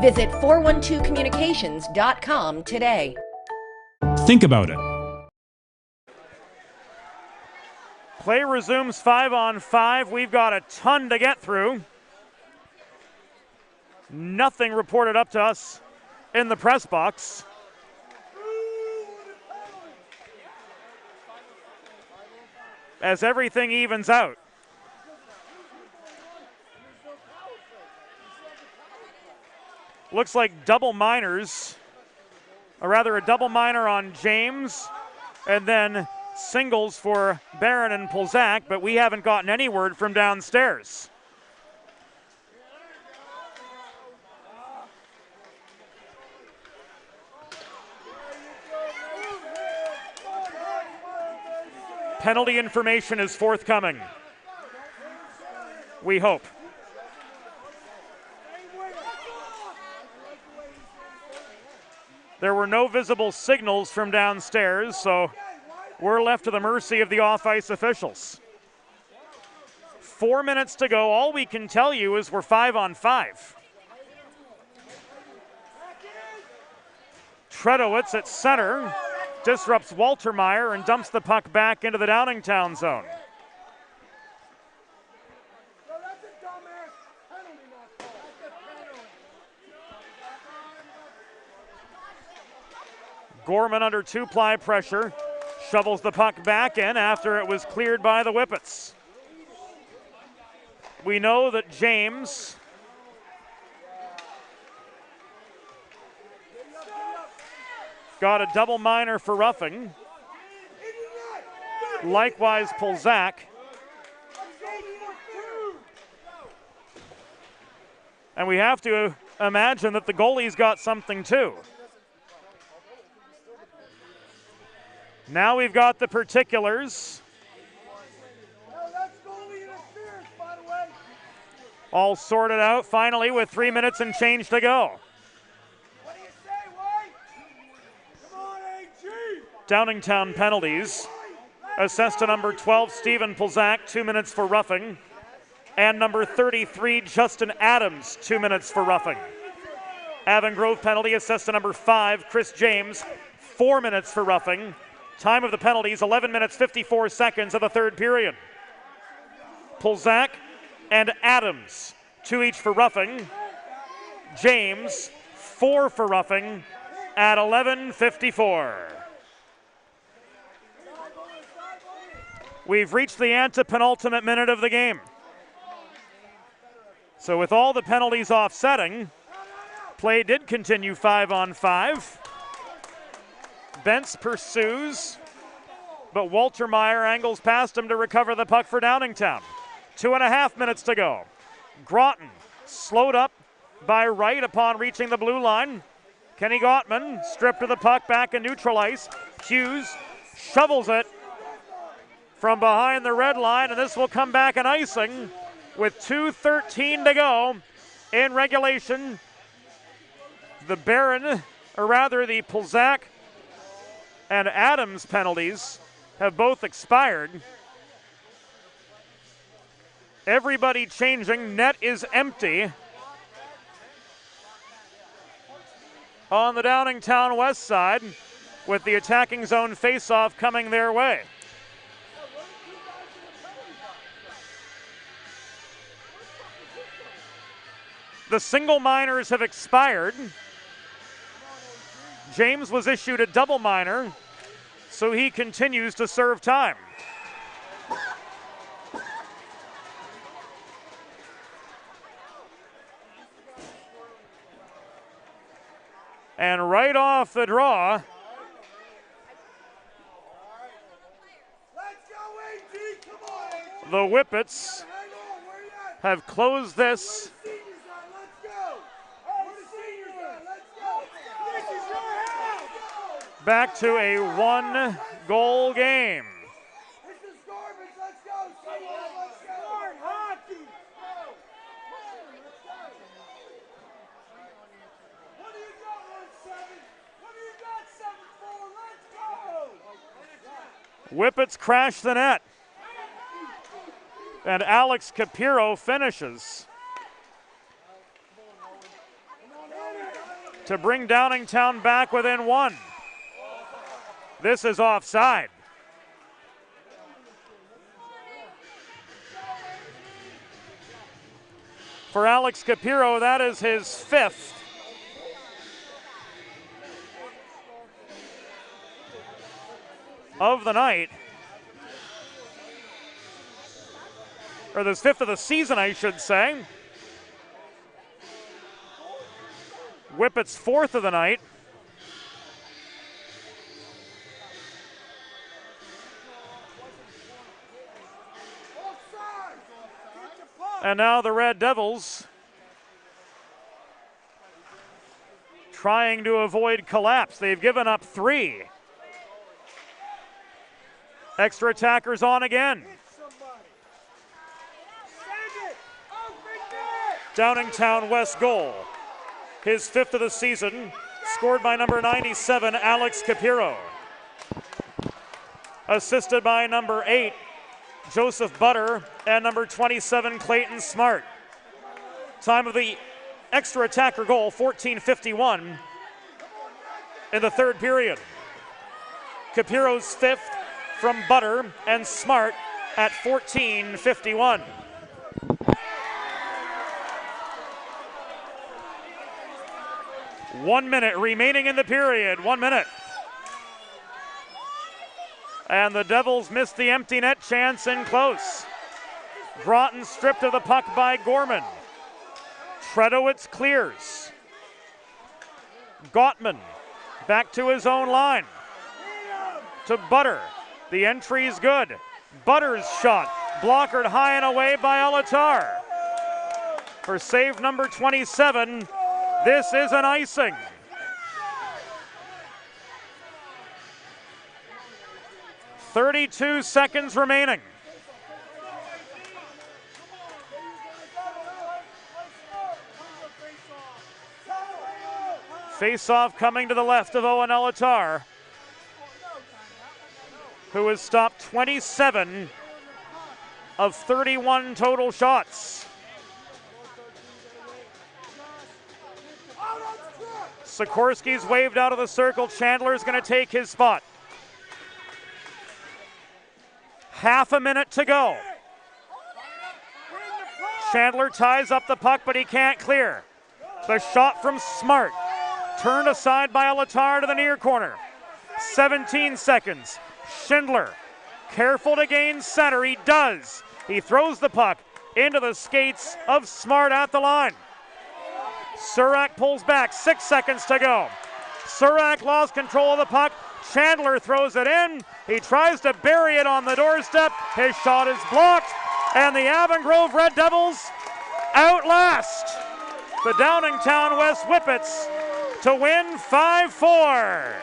Visit 412communications.com today. Think about it. Play resumes 5-on-5. We've got a ton to get through. Nothing reported up to us in the press box. As everything evens out. Looks like double minors, or rather a double minor on James, and then singles for Barron and Polzak, but we haven't gotten any word from downstairs. Penalty information is forthcoming. We hope. There were no visible signals from downstairs, so we're left to the mercy of the off-ice officials. 4 minutes to go. All we can tell you is we're 5-on-5. Tredowitz at center disrupts Waltermeyer and dumps the puck back into the Downingtown zone. Gorman under two-ply pressure, shovels the puck back in after it was cleared by the Whippets. We know that James got a double minor for roughing. Likewise, Polzak. And we have to imagine that the goalie's got something too. Now we've got the particulars. All sorted out finally with 3 minutes and change to go. Downingtown penalties. Assessed to number 12, Stephen Polzak, 2 minutes for roughing. And number 33, Justin Adams, 2 minutes for roughing. Avon Grove penalty assessed to number 5, Chris James, 4 minutes for roughing. Time of the penalties, 11 minutes, 54 seconds of the third period. Pulzak and Adams, 2 each for roughing. James, 4 for roughing at 11:54. We've reached the antepenultimate minute of the game. So with all the penalties offsetting, play did continue 5-on-5. Bentz pursues, but Walter Meyer angles past him to recover the puck for Downingtown. 2.5 minutes to go. Groton slowed up by Wright upon reaching the blue line. Kenny Gottman stripped of the puck back in neutral ice. Hughes shovels it from behind the red line, and this will come back in icing with 2:13 to go in regulation. The the Pulzak and Adams penalties have both expired. Everybody changing. Net is empty on the Downingtown west side, with the attacking zone face-off coming their way. The single minors have expired. James was issued a double minor, so he continues to serve time. And right off the draw, the Whippets have closed this back to a 1-goal game. Whippets crash the net. And Alex Capiro finishes to bring Downingtown back within 1. This is offside. For Alex Capiro, that is his 5th. Of the night. Or this 5th of the season, I should say. Whippet's 4th of the night. And now the Red Devils trying to avoid collapse. They've given up 3. Extra attackers on again. Downingtown West goal. His 5th of the season, scored by number 97, Alex Capiro. Assisted by number 8, Joseph Butter, and number 27, Clayton Smart. Time of the extra attacker goal, 14:51 in the 3rd period. Capiro's 5th from Butter and Smart at 14:51. One minute remaining in the period. 1 minute. And the Devils missed the empty net chance in close. Groton stripped of the puck by Gorman. Tredowitz clears. Gottman back to his own line. To Butter. The entry's good. Butter's shot blockered high and away by Alatar. For save number 27, this is an icing. .32 seconds remaining. Face-off coming to the left of Owen Alatar, who has stopped 27 of 31 total shots. Sikorsky's waved out of the circle. Chandler's going to take his spot. Half a minute to go. Chandler ties up the puck, but he can't clear. The shot from Smart, turned aside by Alatar to the near corner. 17 seconds. Schindler, careful to gain center. He does. He throws the puck into the skates of Smart at the line. Surak pulls back, 6 seconds to go. Surak lost control of the puck. Chandler throws it in. He tries to bury it on the doorstep. His shot is blocked, and the Avon Grove Red Devils outlast the Downingtown West Whippets to win 5-4.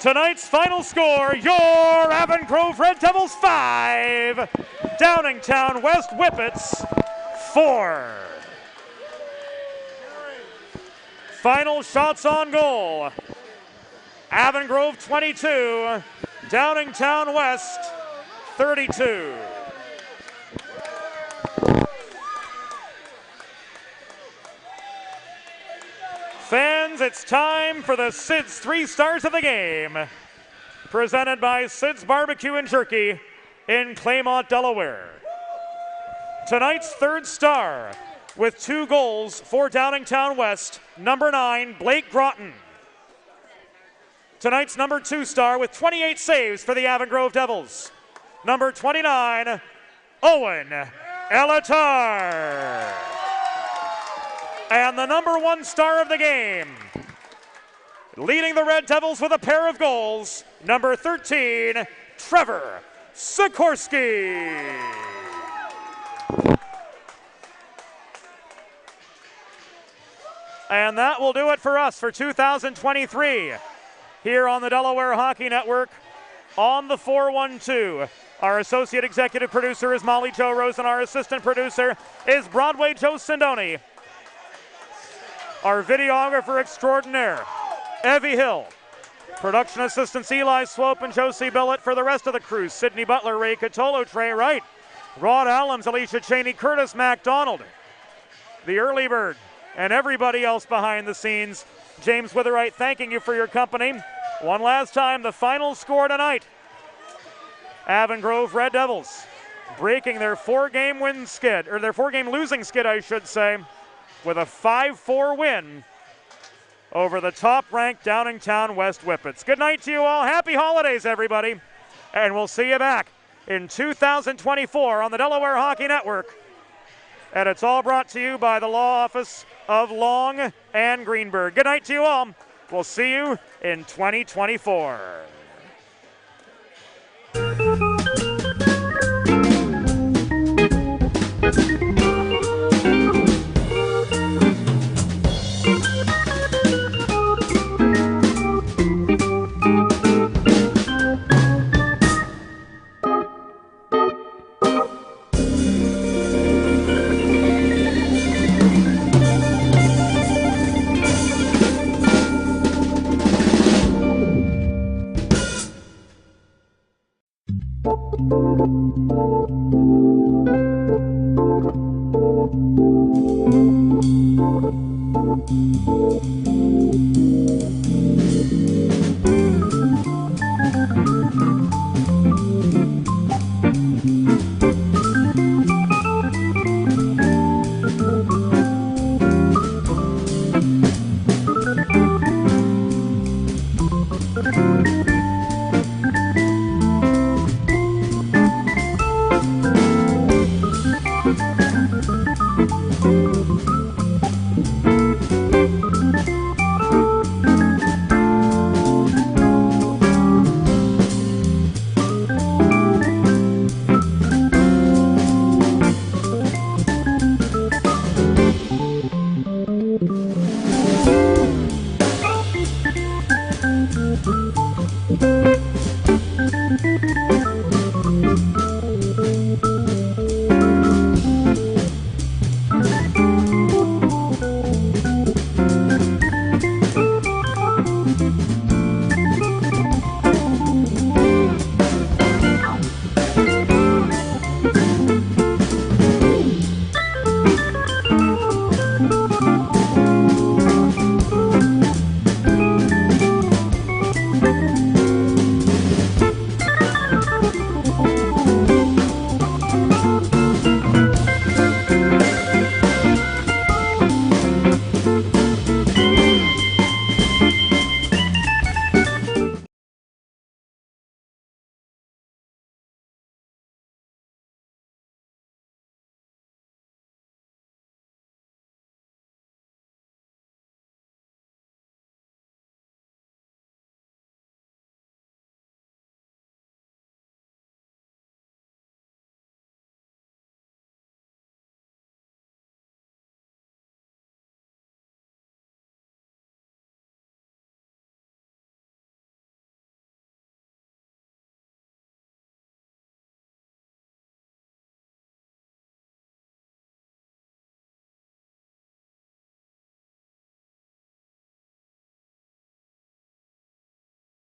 Tonight's final score, your Avon Grove Red Devils 5, Downingtown West Whippets 4. Final shots on goal. Avon Grove 22, Downingtown West 32. Fans, it's time for the Sid's 3 stars of the game. Presented by Sid's Barbecue and Jerky in Claymont, Delaware. Tonight's 3rd star with 2 goals for Downingtown West, number 9, Blake Groton. Tonight's number 2 star with 28 saves for the Avon Grove Devils, number 29, Owen Elatar. And the number 1 star of the game, leading the Red Devils with a pair of goals, number 13, Trevor Sikorsky. And that will do it for us for 2023 here on the Delaware Hockey Network on the 412. Our associate executive producer is Molly Jo Rose, and our assistant producer is Broadway Joe Sindoni. Our videographer extraordinaire, Evie Hill. Production assistants Eli Swope and Josie Billett. For the rest of the crew, Sydney Butler, Ray Catolo, Trey Wright, Rod Allums, Alicia Cheney, Curtis MacDonald, the early bird, and everybody else behind the scenes. James Witherite thanking you for your company. One last time, the final score tonight. Avon Grove Red Devils breaking their 4-game win skid, or their 4-game losing skid, I should say, with a 5-4 win over the top-ranked Downingtown West Whippets. Good night to you all. Happy holidays, everybody. And we'll see you back in 2024 on the Delaware Hockey Network. And it's all brought to you by the Law Office of Long and Greenberg. Good night to you all. We'll see you in 2024.